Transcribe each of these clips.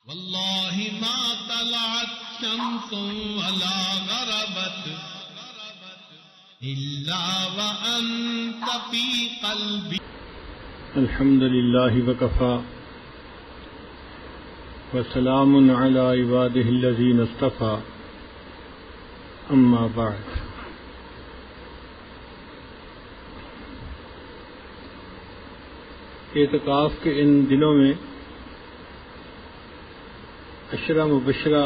والله ما طلعت شمس ولا غربت إلا وأنت في قلبي. الحمد لله وكفى وسلام على عباده الذين اصطفى أما بعد. اعتکاف کے ان دنوں میں عشرہ مبشرہ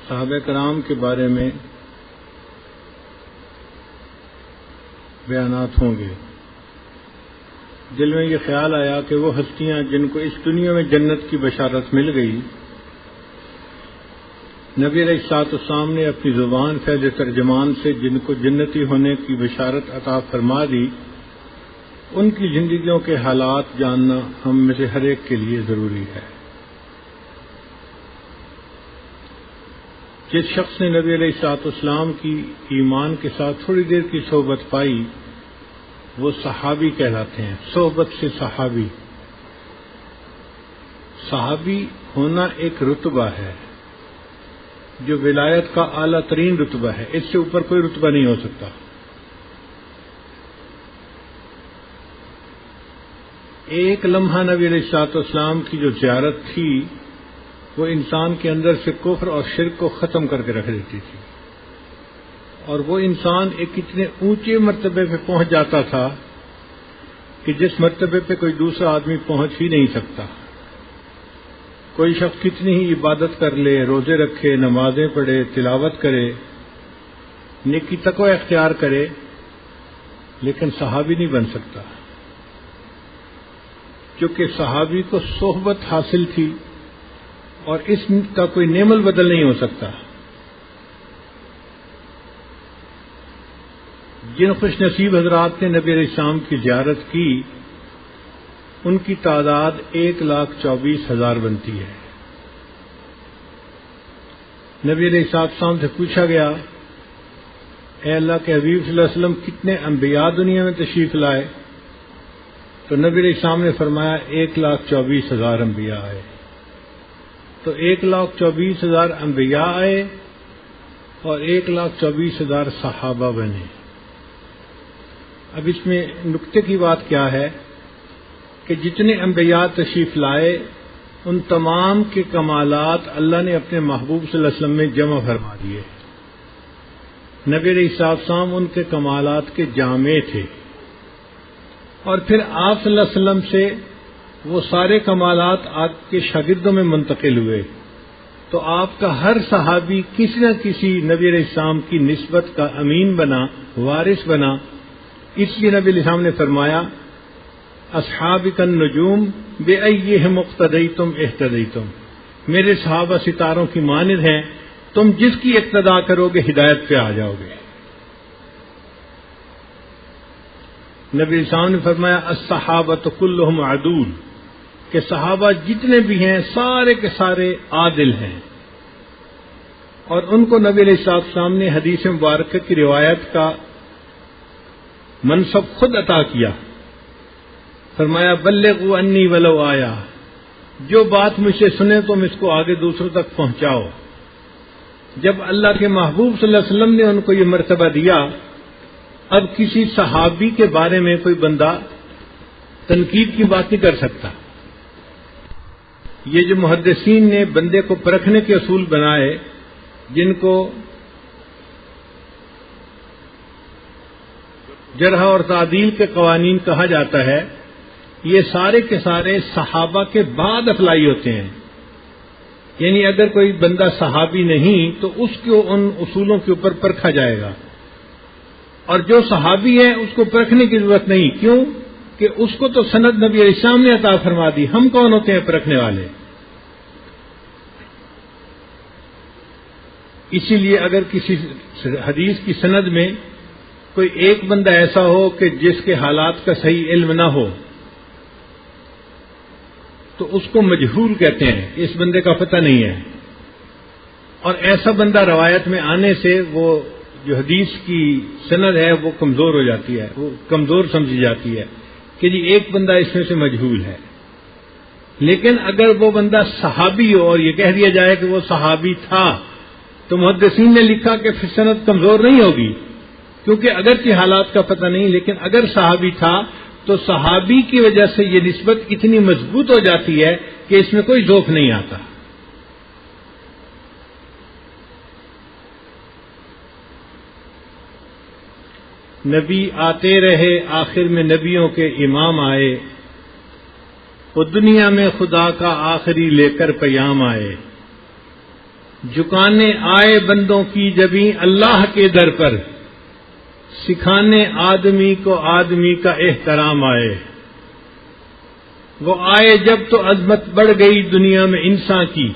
صحابہ کرام کے بارے میں بیانات ہوں گے. دل میں یہ خیال آیا کہ وہ ہستیاں جن کو اس دنیا میں جنت کی بشارت مل گئی، نبی علیہ الصلوۃ والسلام نے اپنی زبان فیض ترجمان سے جن کو جنتی ہونے کی بشارت عطا فرما دی، ان کی زندگیوں کے حالات جاننا ہم میں سے ہر ایک کے لیے ضروری ہے. جس شخص نے نبی علیہ الصلوۃ والسلام کی ایمان کے ساتھ تھوڑی دیر کی صحبت پائی وہ صحابی کہلاتے ہیں. صحبت سے صحابی. صحابی ہونا ایک رتبہ ہے جو ولایت کا اعلیٰ ترین رتبہ ہے، اس سے اوپر کوئی رتبہ نہیں ہو سکتا. ایک لمحہ نبی علیہ الصلوۃ والسلام کی جو زیارت تھی وہ انسان کے اندر سے کفر اور شرک کو ختم کر کے رکھ دیتی تھی، اور وہ انسان ایک اتنے اونچے مرتبے پہ پہنچ جاتا تھا کہ جس مرتبے پہ کوئی دوسرا آدمی پہنچ ہی نہیں سکتا. کوئی شخص کتنی ہی عبادت کر لے، روزے رکھے، نمازیں پڑھے، تلاوت کرے، نیکی تقوی اختیار کرے، لیکن صحابی نہیں بن سکتا، کیونکہ صحابی کو صحبت حاصل تھی اور اس کا کوئی نعم البدل نہیں ہو سکتا. جن خوش نصیب حضرات نے نبی علیہ السلام کی زیارت کی ان کی تعداد 1,24,000 بنتی ہے. نبی علیہ السلام سے پوچھا گیا، اے اللہ کے حبیب صلی اللہ علیہ وسلم کتنے انبیاء دنیا میں تشریف لائے؟ تو نبی علیہ السلام نے فرمایا 1,24,000 انبیاء آئے. تو 1,24,000 انبیاء آئے اور 1,24,000 صحابہ بنے. اب اس میں نکتے کی بات کیا ہے کہ جتنے انبیاء تشریف لائے ان تمام کے کمالات اللہ نے اپنے محبوب صلی اللہ علیہ وسلم میں جمع فرما دیے. نبی علیہ السلام ان کے کمالات کے جامع تھے، اور پھر آپ صلی اللہ علیہ وسلم سے وہ سارے کمالات آپ کے شاگردوں میں منتقل ہوئے. تو آپ کا ہر صحابی کسی نہ کسی نبی علیہ السلام کی نسبت کا امین بنا، وارث بنا. اس لیے نبی علیہ السلام نے فرمایا اصحابک النجوم بأیہم اقتدیتم اہتدیتم. میرے صحابہ ستاروں کی مانند ہیں، تم جس کی اقتداء کرو گے ہدایت پہ آ جاؤ گے. نبی علیہ السلام نے فرمایا الصحابۃ کلہم عدول، کہ صحابہ جتنے بھی ہیں سارے کے سارے عادل ہیں. اور ان کو نبی علیہ السلام نے حدیث مبارکہ کی روایت کا منصب خود عطا کیا. فرمایا بلغوا انی ولو آیا، جو بات مجھ سے سنے تم اس کو آگے دوسروں تک پہنچاؤ. جب اللہ کے محبوب صلی اللہ علیہ وسلم نے ان کو یہ مرتبہ دیا، اب کسی صحابی کے بارے میں کوئی بندہ تنقید کی بات نہیں کر سکتا. یہ جو محدثین نے بندے کو پرکھنے کے اصول بنائے، جن کو جرح اور تعدیل کے قوانین کہا جاتا ہے، یہ سارے کے سارے صحابہ کے بعد اپلائی ہوتے ہیں. یعنی اگر کوئی بندہ صحابی نہیں تو اس کو ان اصولوں کے اوپر پرکھا جائے گا، اور جو صحابی ہے اس کو پرکھنے کی ضرورت نہیں. کیوں کہ اس کو تو سند نبی علیہ السلام نے عطا فرما دی. ہم کون ہوتے ہیں پرکھنے والے؟ اسی لیے اگر کسی حدیث کی سند میں کوئی ایک بندہ ایسا ہو کہ جس کے حالات کا صحیح علم نہ ہو تو اس کو مجہول کہتے ہیں، اس بندے کا پتہ نہیں ہے. اور ایسا بندہ روایت میں آنے سے وہ جو حدیث کی سند ہے وہ کمزور ہو جاتی ہے، وہ کمزور سمجھی جاتی ہے کہ جی ایک بندہ اس میں سے مجہول ہے. لیکن اگر وہ بندہ صحابی ہو اور یہ کہہ دیا جائے کہ وہ صحابی تھا تو محدثین نے لکھا کہ پھر سند کمزور نہیں ہوگی، کیونکہ اگرچہ حالات کا پتہ نہیں، لیکن اگر صحابی تھا تو صحابی کی وجہ سے یہ نسبت اتنی مضبوط ہو جاتی ہے کہ اس میں کوئی ذوق نہیں آتا۔ نبی آتے رہے، آخر میں نبیوں کے امام آئے، وہ دنیا میں خدا کا آخری لے کر پیام آئے، جھکانے آئے بندوں کی جبیں اللہ کے در پر، سکھانے آدمی کو آدمی کا احترام آئے۔ وہ آئے جب تو عظمت بڑھ گئی دنیا میں انسان کی،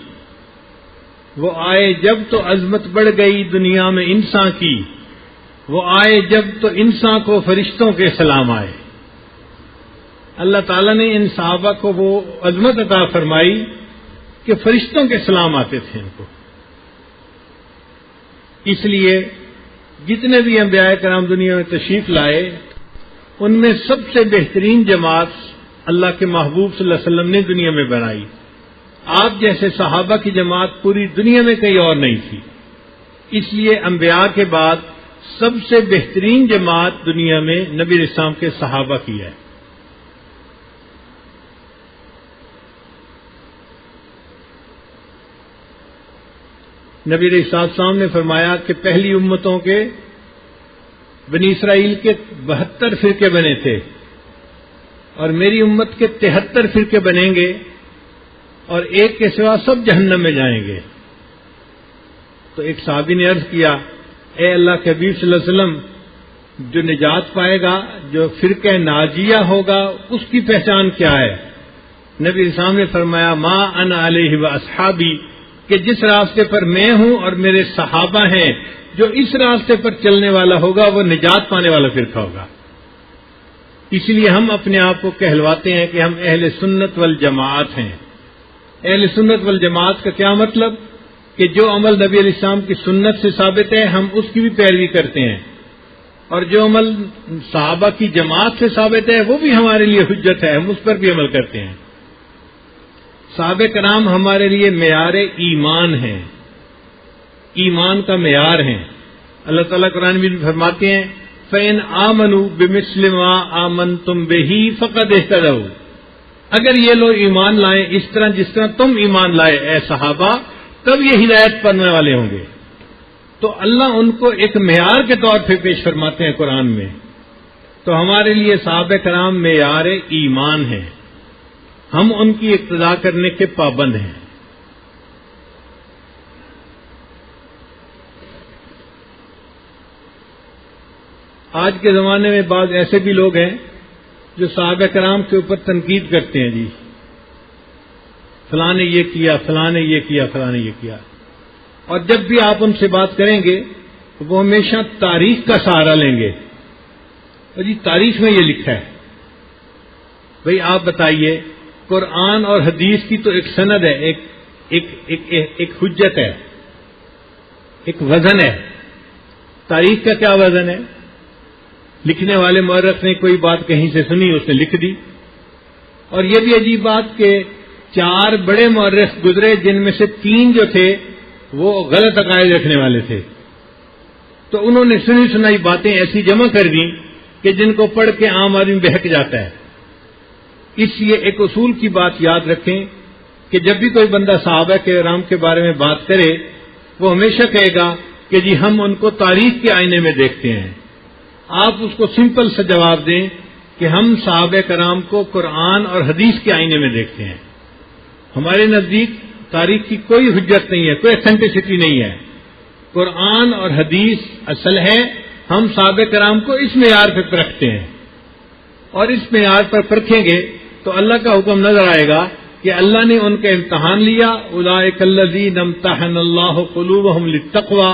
وہ آئے جب تو عظمت بڑھ گئی دنیا میں انسان کی، وہ آئے جب تو انسان کو فرشتوں کے سلام آئے۔ اللہ تعالیٰ نے ان صحابہ کو وہ عظمت عطا فرمائی کہ فرشتوں کے سلام آتے تھے ان کو۔ اس لیے جتنے بھی انبیاء کرام دنیا میں تشریف لائے، ان میں سب سے بہترین جماعت اللہ کے محبوب صلی اللہ علیہ وسلم نے دنیا میں بنائی۔ آپ جیسے صحابہ کی جماعت پوری دنیا میں کہیں اور نہیں تھی، اس لیے انبیاء کے بعد سب سے بہترین جماعت دنیا میں نبی علیہ السلام کے صحابہ کی ہے۔ نبی علیہ السلام نے فرمایا کہ پہلی امتوں کے بنی اسرائیل کے 72 فرقے بنے تھے، اور میری امت کے 73 فرقے بنیں گے، اور ایک کے سوا سب جہنم میں جائیں گے۔ تو ایک صحابی نے عرض کیا، اے اللہ کے حبیب صلی اللہ علیہ وسلم، جو نجات پائے گا، جو فرقہ ناجیہ ہوگا، اس کی پہچان کیا ہے؟ نبی علیہ السلام نے فرمایا، ما انا علیہ و اصحابی، کہ جس راستے پر میں ہوں اور میرے صحابہ ہیں، جو اس راستے پر چلنے والا ہوگا وہ نجات پانے والا فرقہ ہوگا۔ اس لیے ہم اپنے آپ کو کہلواتے ہیں کہ ہم اہل سنت والجماعت ہیں۔ اہل سنت والجماعت کا کیا مطلب؟ کہ جو عمل نبی علیہ السلام کی سنت سے ثابت ہے ہم اس کی بھی پیروی کرتے ہیں، اور جو عمل صحابہ کی جماعت سے ثابت ہے وہ بھی ہمارے لیے حجت ہے، ہم اس پر بھی عمل کرتے ہیں۔ صحابہ کرام ہمارے لیے معیار ایمان ہیں، ایمان کا معیار ہیں۔ اللہ تعالیٰ قرآن میں فرماتے ہیں، فَإِنْ آمَنُوا بِمِثْلِ مَا آمَنْتُمْ بِهِ فَقَدْ اهْتَدَوْا، اگر یہ لوگ ایمان لائیں اس طرح جس طرح تم ایمان لائے اے صحابہ، تب یہ ہدایت پانے والے ہوں گے۔ تو اللہ ان کو ایک معیار کے طور پہ پیش فرماتے ہیں قرآن میں۔ تو ہمارے لیے صحابہ کرام معیار ایمان ہیں، ہم ان کی اقتداء کرنے کے پابند ہیں۔ آج کے زمانے میں بعض ایسے بھی لوگ ہیں جو صحابہ کرام کے اوپر تنقید کرتے ہیں، جی فلاں نے یہ کیا، فلاں نے یہ کیا، فلاں نے یہ کیا، اور جب بھی آپ ان سے بات کریں گے تو وہ ہمیشہ تاریخ کا سہارا لیں گے، اور جی تاریخ میں یہ لکھا ہے۔ بھئی آپ بتائیے، قرآن اور حدیث کی تو ایک سند ہے، ایک حجت ہے، ایک وزن ہے۔ تاریخ کا کیا وزن ہے؟ لکھنے والے مورخ نے کوئی بات کہیں سے سنی، اس نے لکھ دی۔ اور یہ بھی عجیب بات کہ 4 بڑے مورخ گزرے، جن میں سے 3 جو تھے وہ غلط عقائد رکھنے والے تھے، تو انہوں نے سنی سنائی باتیں ایسی جمع کر دیں کہ جن کو پڑھ کے عام آدمی بہک جاتا ہے۔ اس لیے ایک اصول کی بات یاد رکھیں کہ جب بھی کوئی بندہ صحابہ کرام کے بارے میں بات کرے، وہ ہمیشہ کہے گا کہ جی ہم ان کو تاریخ کے آئینے میں دیکھتے ہیں۔ آپ اس کو سمپل سا جواب دیں کہ ہم صحابہ کرام کو قرآن اور حدیث کے آئینے میں دیکھتے ہیں۔ ہمارے نزدیک تاریخ کی کوئی حجت نہیں ہے، کوئی اتھینٹسٹی نہیں ہے۔ قرآن اور حدیث اصل ہے، ہم صحابہ کرام کو اس معیار پہ پرکھتے ہیں، اور اس معیار پر پرکھیں گے تو اللہ کا حکم نظر آئے گا کہ اللہ نے ان کا امتحان لیا، اولئک الذین امتحن اللہ قلوبہم للتقوی،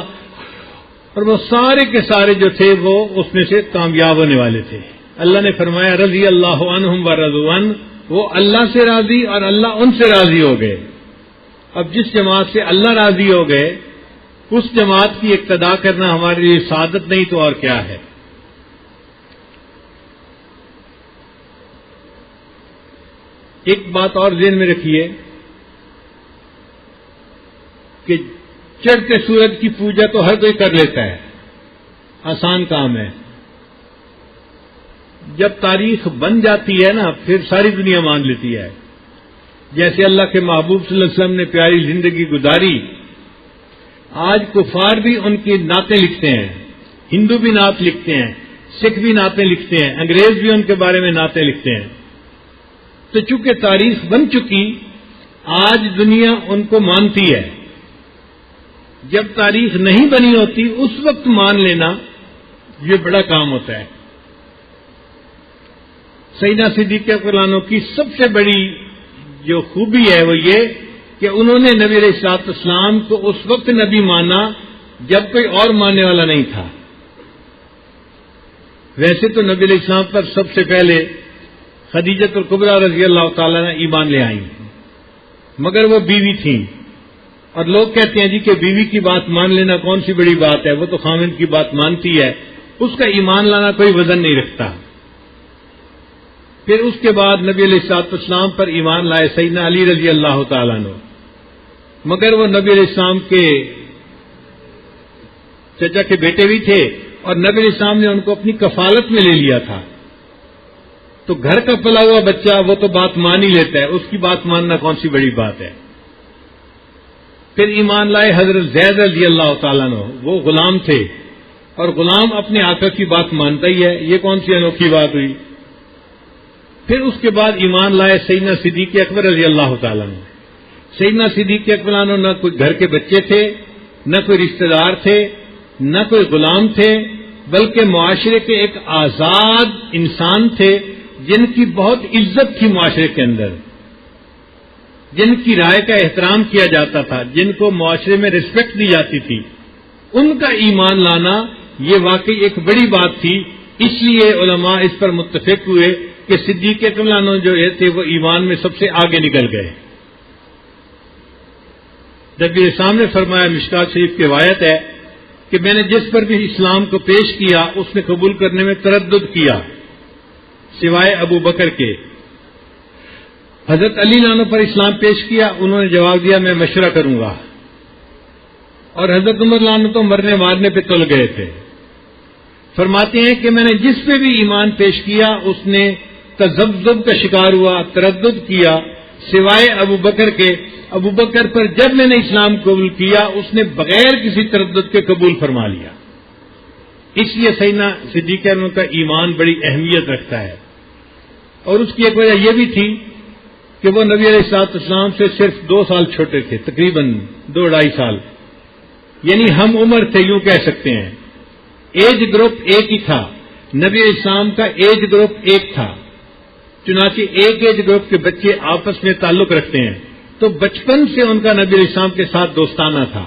اور وہ سارے کے سارے جو تھے وہ اس میں سے کامیاب ہونے والے تھے۔ اللہ نے فرمایا رضی اللہ عنہم ورضوا عنہ، وہ اللہ سے راضی اور اللہ ان سے راضی ہو گئے۔ اب جس جماعت سے اللہ راضی ہو گئے اس جماعت کی اقتداء کرنا ہمارے لیے سعادت نہیں تو اور کیا ہے۔ ایک بات اور ذہن میں رکھیے کہ چڑھتے سورج کی پوجا تو ہر کوئی کر لیتا ہے، آسان کام ہے. جب تاریخ بن جاتی ہے نا پھر ساری دنیا مان لیتی ہے. جیسے اللہ کے محبوب صلی اللہ علیہ وسلم نے پیاری زندگی گزاری، آج کفار بھی ان کی نعتیں لکھتے ہیں، ہندو بھی نعت لکھتے ہیں، سکھ بھی نعتیں لکھتے ہیں، انگریز بھی ان کے بارے میں نعتیں لکھتے ہیں. تو چونکہ تاریخ بن چکی، آج دنیا ان کو مانتی ہے. جب تاریخ نہیں بنی ہوتی اس وقت مان لینا یہ بڑا کام ہوتا ہے. سیدنا صدیق رضی اللہ عنہ کی سب سے بڑی جو خوبی ہے وہ یہ کہ انہوں نے نبی علیہ الصلوۃ والسلام کو اس وقت نبی مانا جب کوئی اور ماننے والا نہیں تھا. ویسے تو نبی علیہ السلام پر سب سے پہلے خدیجہ الکبریٰ رضی اللہ تعالیٰ نے ایمان لے آئی، مگر وہ بیوی تھیں. اور لوگ کہتے ہیں جی کہ بیوی کی بات مان لینا کون سی بڑی بات ہے، وہ تو خاوند کی بات مانتی ہے، اس کا ایمان لانا کوئی وزن نہیں رکھتا. پھر اس کے بعد نبی علیہ الصلوۃ والسلام پر ایمان لائے سیدنا علی رضی اللہ تعالیٰ عنہ، مگر وہ نبی علیہ السلام کے چچا کے بیٹے بھی تھے اور نبی علیہ السلام نے ان کو اپنی کفالت میں لے لیا تھا. تو گھر کا پلا ہوا بچہ وہ تو بات مان ہی لیتا ہے، اس کی بات ماننا کون سی بڑی بات ہے. پھر ایمان لائے حضرت زید رضی اللہ تعالیٰ عنہ، وہ غلام تھے اور غلام اپنے آقا کی بات مانتا ہی ہے، یہ کون سی انوکھی بات ہوئی. پھر اس کے بعد ایمان لائے سیدنا صدیق اکبر رضی اللہ تعالیٰ عنہ. سیدنا صدیق اکبر عنہ نہ کوئی گھر کے بچے تھے، نہ کوئی رشتہ دار تھے، نہ کوئی غلام تھے، بلکہ معاشرے کے ایک آزاد انسان تھے جن کی بہت عزت تھی معاشرے کے اندر، جن کی رائے کا احترام کیا جاتا تھا، جن کو معاشرے میں رسپیکٹ دی جاتی تھی. ان کا ایمان لانا یہ واقعی ایک بڑی بات تھی. اس لیے علماء اس پر متفق ہوئے کہ صدیق اکبر عنہ جو تھے وہ ایمان میں سب سے آگے نکل گئے. جب یہ سامنے فرمایا، مشکات شریف کی روایت ہے کہ میں نے جس پر بھی اسلام کو پیش کیا اس نے قبول کرنے میں تردد کیا سوائے ابو بکر کے. حضرت علی عنہ پر اسلام پیش کیا، انہوں نے جواب دیا میں مشورہ کروں گا. اور حضرت عمر عنہ تو مرنے مارنے پہ تل گئے تھے. فرماتے ہیں کہ میں نے جس پہ بھی ایمان پیش کیا اس نے تذبذب کا شکار ہوا، تردد کیا سوائے ابو بکر کے. ابو بکر پر جب میں نے اسلام قبول کیا اس نے بغیر کسی تردد کے قبول فرما لیا. اس لیے سیدنا صدیق عنہ کا ایمان بڑی اہمیت رکھتا ہے. اور اس کی ایک وجہ یہ بھی تھی کہ وہ نبی علیہ الصلوۃ والسلام سے صرف 2 سال چھوٹے تھے، تقریباً 2-2.5 سال، یعنی ہم عمر تھے یوں کہہ سکتے ہیں. ایج گروپ ایک ہی تھا، نبی علیہ السلام کا ایج گروپ ایک تھا. چنانچہ ایک ایج گروپ کے بچے آپس میں تعلق رکھتے ہیں، تو بچپن سے ان کا نبی علیہ السلام کے ساتھ دوستانہ تھا.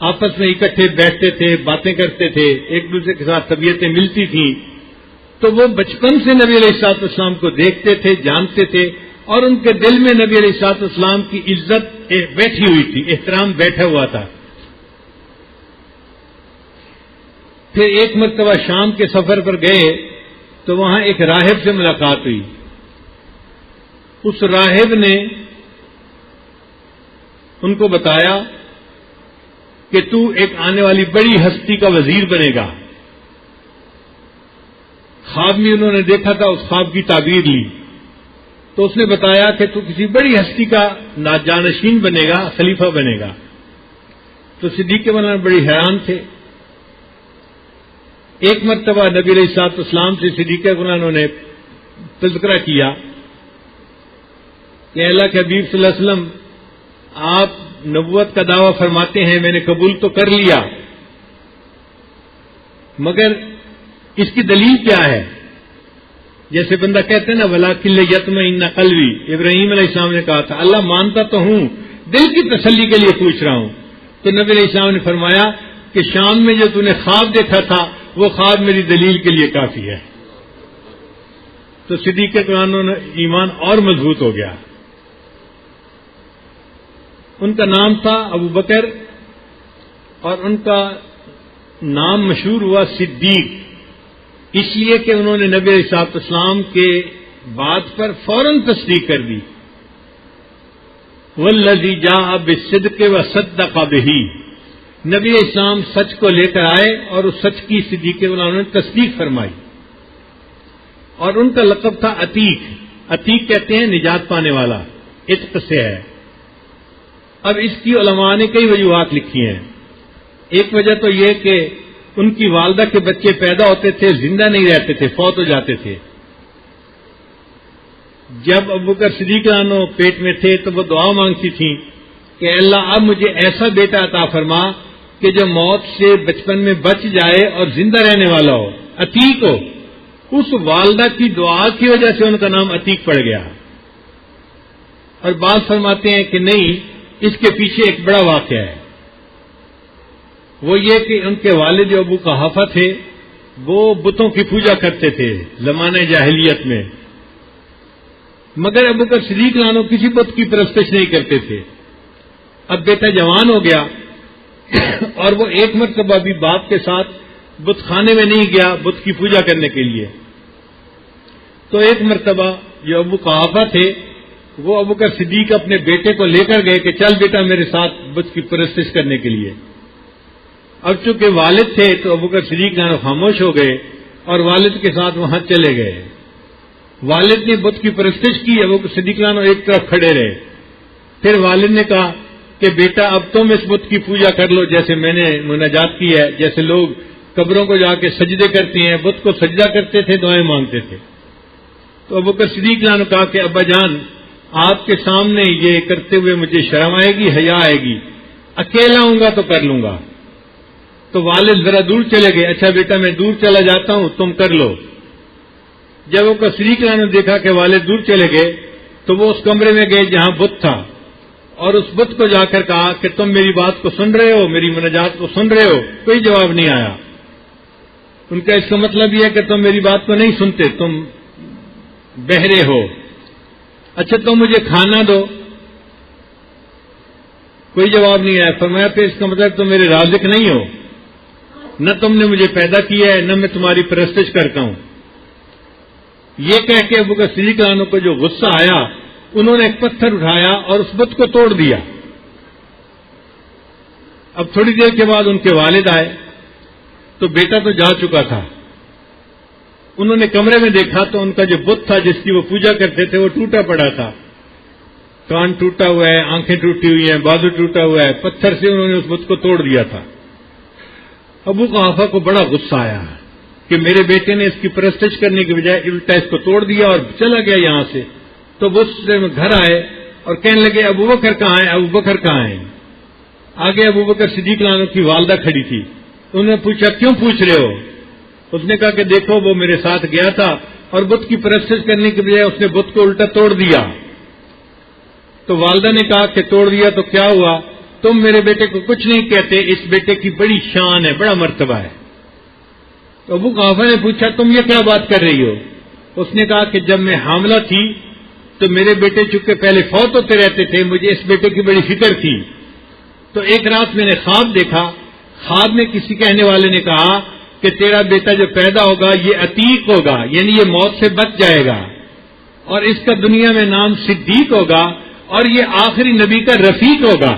آپس میں اکٹھے بیٹھتے تھے، باتیں کرتے تھے، ایک دوسرے کے ساتھ طبیعتیں ملتی تھیں. تو وہ بچپن سے نبی علیہ الصلوۃ والسلام کو دیکھتے تھے، جانتے تھے، اور ان کے دل میں نبی علیہ الصلوۃ والسلام کی عزت بیٹھی ہوئی تھی، احترام بیٹھا ہوا تھا. پھر ایک مرتبہ شام کے سفر پر گئے تو وہاں ایک راہب سے ملاقات ہوئی. اس راہب نے ان کو بتایا کہ تو ایک آنے والی بڑی ہستی کا وزیر بنے گا. خواب میں انہوں نے دیکھا تھا، اس خواب کی تعبیر لی تو اس نے بتایا کہ تو کسی بڑی ہستی کا جانشین بنے گا، خلیفہ بنے گا. تو صدیق اکبر بڑی حیران تھے. ایک مرتبہ نبی علیہ الصلوۃ والسلام سے صدیق اکبر نے تذکرہ کیا کہ اللہ کے حبیب صلی اللہ علیہ وسلم آپ نبوت کا دعویٰ فرماتے ہیں، میں نے قبول تو کر لیا، مگر اس کی دلیل کیا ہے؟ جیسے بندہ کہتے ہیں نا وَلَٰكِن لِيَطْمَئِنَّ قَلْبِي، ابراہیم علیہ السلام نے کہا تھا اللہ مانتا تو ہوں، دل کی تسلی کے لیے پوچھ رہا ہوں. تو نبی علیہ السلام نے فرمایا کہ شام میں جو تو نے خواب دیکھا تھا وہ خواب میری دلیل کے لیے کافی ہے. تو صدیق اکبر نے ایمان اور مضبوط ہو گیا. ان کا نام تھا ابو بکر اور ان کا نام مشہور ہوا صدیق، اس لیے کہ انہوں نے نبی علیہ الصلوۃ والسلام کے بات پر فوراً تصدیق کر دی. والذی جاء بالصدق وصدق بہ، نبی اسلام سچ کو لے کر آئے اور اس سچ کی صدیق انہوں نے تصدیق فرمائی. اور ان کا لقب تھا عتیق. عتیق کہتے ہیں نجات پانے والا، عتق سے ہے. اب اس کی علماء نے کئی وجوہات لکھی ہیں. ایک وجہ تو یہ کہ ان کی والدہ کے بچے پیدا ہوتے تھے، زندہ نہیں رہتے تھے، فوت ہو جاتے تھے. جب ابوبکر صدیق عنہ پیٹ میں تھے تو وہ دعا مانگتی تھیں کہ اللہ اب مجھے ایسا بیٹا عطا فرما کہ جو موت سے بچپن میں بچ جائے اور زندہ رہنے والا ہو، عتیق ہو. اس والدہ کی دعا کی وجہ سے ان کا نام عتیق پڑ گیا. اور بعض فرماتے ہیں کہ نہیں، اس کے پیچھے ایک بڑا واقعہ ہے. وہ یہ کہ ان کے والد جو ابو قحافہ تھے وہ بتوں کی پوجا کرتے تھے زمانہ جاہلیت میں، مگر ابوبکر صدیق عنہ کسی بت کی پرستش نہیں کرتے تھے. اب بیٹا جوان ہو گیا اور وہ ایک مرتبہ بھی باپ کے ساتھ بت خانے میں نہیں گیا بت کی پوجا کرنے کے لیے. تو ایک مرتبہ جو ابو قحافہ تھے وہ ابوبکر صدیق اپنے بیٹے کو لے کر گئے کہ چل بیٹا میرے ساتھ بت کی پرستش کرنے کے لیے. اب چونکہ والد تھے تو ابوبکر صدیق عنہ خاموش ہو گئے اور والد کے ساتھ وہاں چلے گئے. والد نے بت کی پرستش کی، ابوبکر صدیق عنہ ایک طرف کھڑے رہے. پھر والد نے کہا کہ بیٹا اب تم اس بت کی پوجا کر لو جیسے میں نے مناجات کی ہے. جیسے لوگ قبروں کو جا کے سجدے کرتے ہیں، بت کو سجدہ کرتے تھے، دعائیں مانگتے تھے. تو ابوبکر صدیق عنہ کہا کہ ابا جان آپ کے سامنے یہ کرتے ہوئے مجھے شرم آئے گی، حیا آئے گی، اکیلا ہوں گا تو کر لوں گا. تو والد ذرا دور چلے گئے. اچھا بیٹا میں دور چلا جاتا ہوں، تم کر لو. جب ابوبکر صدیق عنہ نے دیکھا کہ والد دور چلے گئے تو وہ اس کمرے میں گئے جہاں بت تھا اور اس بت کو جا کر کہا کہ تم میری بات کو سن رہے ہو، میری مناجات کو سن رہے ہو؟ کوئی جواب نہیں آیا. ان کا اس کا مطلب یہ ہے کہ تم میری بات کو نہیں سنتے، تم بہرے ہو. اچھا تم مجھے کھانا دو. کوئی جواب نہیں آیا. فرمایا پھر اس کا مطلب تم میرے رازق نہیں ہو، نہ تم نے مجھے پیدا کیا ہے، نہ میں تمہاری پرستش کرتا ہوں. یہ کہہ کے ابوبکر صدیق عنہ کو جو غصہ آیا انہوں نے ایک پتھر اٹھایا اور اس بت کو توڑ دیا. اب تھوڑی دیر کے بعد ان کے والد آئے تو بیٹا تو جا چکا تھا. انہوں نے کمرے میں دیکھا تو ان کا جو بت تھا جس کی وہ پوجا کرتے تھے وہ ٹوٹا پڑا تھا. کان ٹوٹا ہوا ہے، آنکھیں ٹوٹی ہوئی ہیں، بازو ٹوٹا ہوا ہے. پتھر سے انہوں نے اس بت کو توڑ دیا تھا. ابو قحافہ کو بڑا غصہ آیا کہ میرے بیٹے نے اس کی پرستش کرنے کی بجائے الٹا اس کو توڑ دیا اور چلا گیا یہاں سے. تو وہ گھر آئے اور کہنے لگے ابوبکر کہاں ہیں، ابوبکر کہاں ہیں. آگے ابوبکر صدیق عنہ کی والدہ کھڑی تھی. انہوں نے پوچھا کیوں پوچھ رہے ہو؟ اس نے کہا کہ دیکھو وہ میرے ساتھ گیا تھا اور بت کی پرستش کرنے کی بجائے اس نے بت کو الٹا توڑ دیا. تو والدہ نے کہا کہ توڑ دیا تو کیا ہوا، تم میرے بیٹے کو کچھ نہیں کہتے، اس بیٹے کی بڑی شان ہے، بڑا مرتبہ ہے. تو ابو قحافہ نے پوچھا تم یہ کیا بات کر رہی ہو؟ اس نے کہا کہ جب میں حاملہ تھی تو میرے بیٹے چونکہ پہلے فوت ہوتے رہتے تھے، مجھے اس بیٹے کی بڑی فکر تھی. تو ایک رات میں نے خواب دیکھا. خواب میں کسی کہنے والے نے کہا کہ تیرا بیٹا جو پیدا ہوگا یہ عتیق ہوگا، یعنی یہ موت سے بچ جائے گا، اور اس کا دنیا میں نام صدیق ہوگا، اور یہ آخری نبی کا رفیق ہوگا.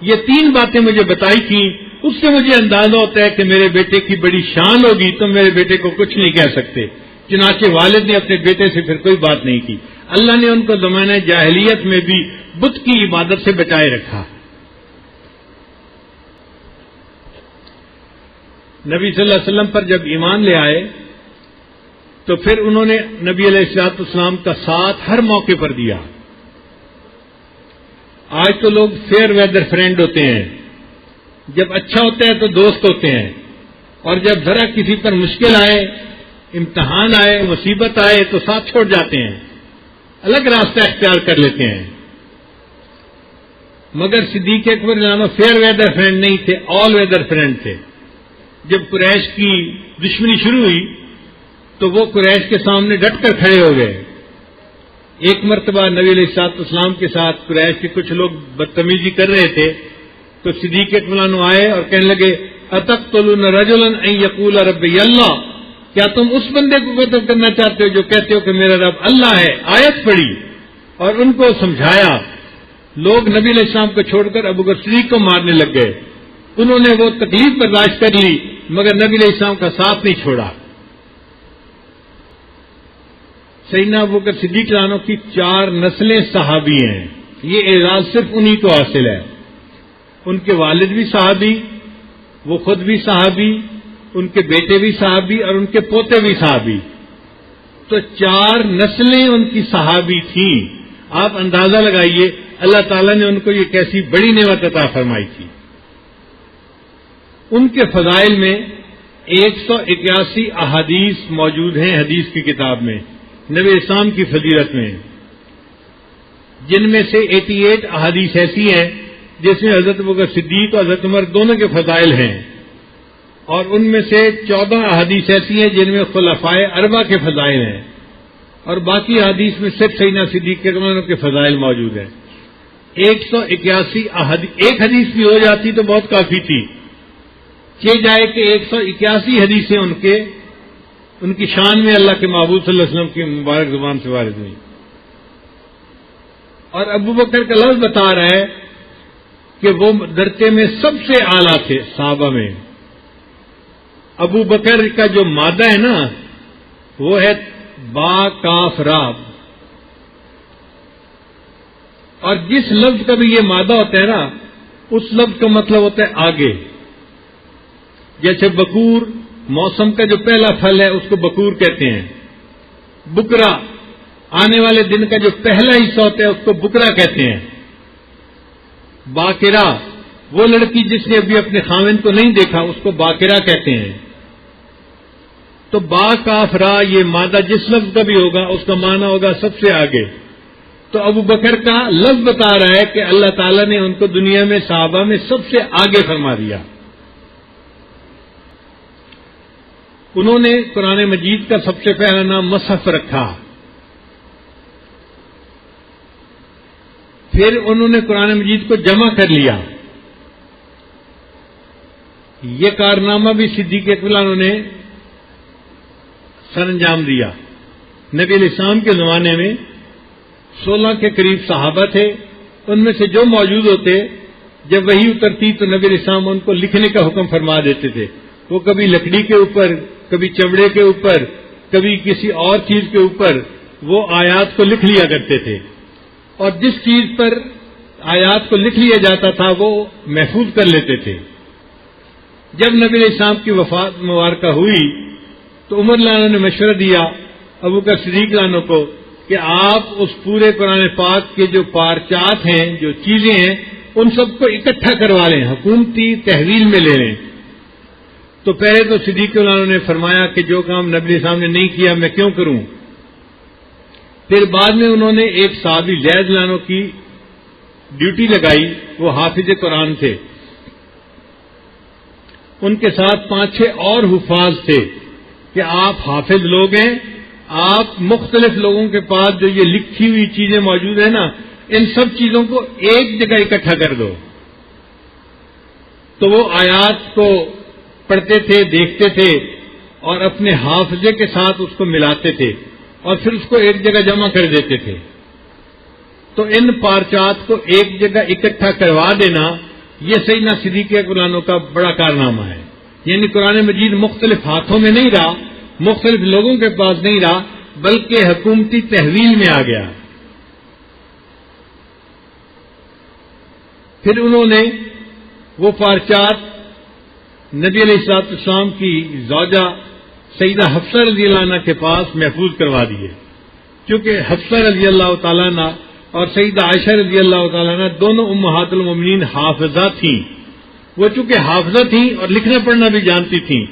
یہ 3 باتیں مجھے بتائی تھیں. اس سے مجھے اندازہ ہوتا ہے کہ میرے بیٹے کی بڑی شان ہوگی، تم میرے بیٹے کو کچھ نہیں کہہ سکتے. چنانچہ والد نے اپنے بیٹے سے پھر کوئی بات نہیں کی. اللہ نے ان کو زمانہ جاہلیت میں بھی بت کی عبادت سے بچائے رکھا. نبی صلی اللہ علیہ وسلم پر جب ایمان لے آئے تو پھر انہوں نے نبی علیہ الصلوۃ والسلام کا ساتھ ہر موقع پر دیا. آج تو لوگ فیئر ویدر فرینڈ ہوتے ہیں، جب اچھا ہوتا ہے تو دوست ہوتے ہیں، اور جب ذرا کسی پر مشکل آئے، امتحان آئے، مصیبت آئے تو ساتھ چھوڑ جاتے ہیں، الگ راستہ اختیار کر لیتے ہیں. مگر صدیق اکبر جانو فیئر ویدر فرینڈ نہیں تھے، آل ویدر فرینڈ تھے. جب قریش کی دشمنی شروع ہوئی تو وہ قریش کے سامنے ڈٹ کر کھڑے ہو گئے. ایک مرتبہ نبی علیہ الصلوۃ والسلام کے ساتھ قریش کے کچھ لوگ بدتمیزی کر رہے تھے تو صدیق اکبر آئے اور کہنے لگے اتقتلون رجلا ان یقول ربی اللہ، کیا تم اس بندے کو قتل کرنا چاہتے ہو جو کہتے ہو کہ میرا رب اللہ ہے؟ آیت پڑھی اور ان کو سمجھایا. لوگ نبی علیہ السلام کو چھوڑ کر ابو بکر صدیق کو مارنے لگ گئے. انہوں نے وہ تکلیف برداشت کر لی مگر نبی علیہ السلام کا ساتھ نہیں چھوڑا. سیدنا ابو بکر صدیق عنہ کی 4 نسلیں صحابی ہیں. یہ اعزاز صرف انہی کو حاصل ہے. ان کے والد بھی صحابی، وہ خود بھی صحابی، ان کے بیٹے بھی صحابی اور ان کے پوتے بھی صحابی. تو 4 نسلیں ان کی صحابی تھیں. آپ اندازہ لگائیے اللہ تعالیٰ نے ان کو یہ کیسی بڑی نعمت عطا فرمائی تھی. ان کے فضائل میں 181 احادیث موجود ہیں حدیث کی کتاب میں، نبی اسلام کی فضیلت میں، جن میں سے 88 احادیث ایسی ہیں جس میں حضرت ابوبکر صدیق اور حضرت عمر دونوں کے فضائل ہیں، اور ان میں سے 14 احادیث ایسی ہیں جن میں خلفائے اربعہ کے فضائل ہیں، اور باقی احادیث میں صرف سیدنا صدیق کے فضائل موجود ہیں. 181 احادیث، ایک حدیث بھی ہو جاتی تو بہت کافی تھی. کہ جائے کہ 181 حدیثیں ان کی شان میں اللہ کے محبوب صلی اللہ علیہ وسلم کی مبارک زبان سے وارد ہوئی. اور ابو بکر کا لفظ بتا رہا ہے کہ وہ درجے میں سب سے اعلیٰ تھے صحابہ میں. ابو بکر کا جو مادہ ہے نا وہ ہے با کاف را، اور جس لفظ کا بھی یہ مادہ ہوتا ہے نا اس لفظ کا مطلب ہوتا ہے آگے. جیسے بکور موسم کا جو پہلا پھل ہے اس کو بکور کہتے ہیں. بکرا آنے والے دن کا جو پہلا حصہ ہوتا ہے اس کو بکرا کہتے ہیں. باقرہ وہ لڑکی جس نے ابھی اپنے خاوند کو نہیں دیکھا اس کو باقرہ کہتے ہیں. تو با کاف را یہ مادہ جس لفظ کا بھی ہوگا اس کا معنی ہوگا سب سے آگے. تو ابو بکر کا لفظ بتا رہا ہے کہ اللہ تعالیٰ نے ان کو دنیا میں صحابہ میں سب سے آگے فرما دیا. انہوں نے قرآن مجید کا سب سے پہلا نام مصحف رکھا. پھر انہوں نے قرآن مجید کو جمع کر لیا. یہ کارنامہ بھی صدیق اکبر نے سر انجام دیا. نبی علیہ السلام کے زمانے میں 16 کے قریب صحابہ تھے. ان میں سے جو موجود ہوتے جب وحی اترتی تو نبی علیہ السلام ان کو لکھنے کا حکم فرما دیتے تھے. وہ کبھی لکڑی کے اوپر، کبھی چمڑے کے اوپر، کبھی کسی اور چیز کے اوپر وہ آیات کو لکھ لیا کرتے تھے. اور جس چیز پر آیات کو لکھ لیا جاتا تھا وہ محفوظ کر لیتے تھے. جب نبی علیہ السلام کی وفات مبارکہ ہوئی تو عمر عنہ نے مشورہ دیا ابو بکر صدیق عنہ کو کہ آپ اس پورے قرآن پاک کے جو پارچات ہیں، جو چیزیں ہیں، ان سب کو اکٹھا کروا لیں، حکومتی تحویل میں لے لیں. تو پہلے تو صدیق عنہ نے فرمایا کہ جو کام نبی علیہ السلام نے نہیں کیا میں کیوں کروں. پھر بعد میں انہوں نے ایک صحابی زید عنہ کی ڈیوٹی لگائی، وہ حافظ قرآن تھے. ان کے ساتھ 5-6 اور حفاظ تھے کہ آپ حافظ لوگ ہیں، آپ مختلف لوگوں کے پاس جو یہ لکھی ہوئی چیزیں موجود ہیں نا ان سب چیزوں کو ایک جگہ اکٹھا کر دو. تو وہ آیات کو پڑھتے تھے، دیکھتے تھے اور اپنے حافظے کے ساتھ اس کو ملاتے تھے اور پھر اس کو ایک جگہ جمع کر دیتے تھے. تو ان پارچات کو ایک جگہ اکٹھا کروا دینا یہ سیدنا صدیق اکبر کا بڑا کارنامہ ہے. یعنی قرآن مجید مختلف ہاتھوں میں نہیں رہا، مختلف لوگوں کے پاس نہیں رہا، بلکہ حکومتی تحویل میں آ گیا. پھر انہوں نے وہ پارچات نبی علیہ السلام کی زوجہ سیدہ حفصہ رضی اللہ عنہ کے پاس محفوظ کروا دیے. کیونکہ حفصہ رضی اللہ تعالیٰ عنہ اور سیدہ عائشہ رضی اللہ تعالیٰ عنہ دونوں امہات المومنین حافظہ تھیں. وہ چونکہ حافظہ تھیں اور لکھنا پڑھنا بھی جانتی تھیں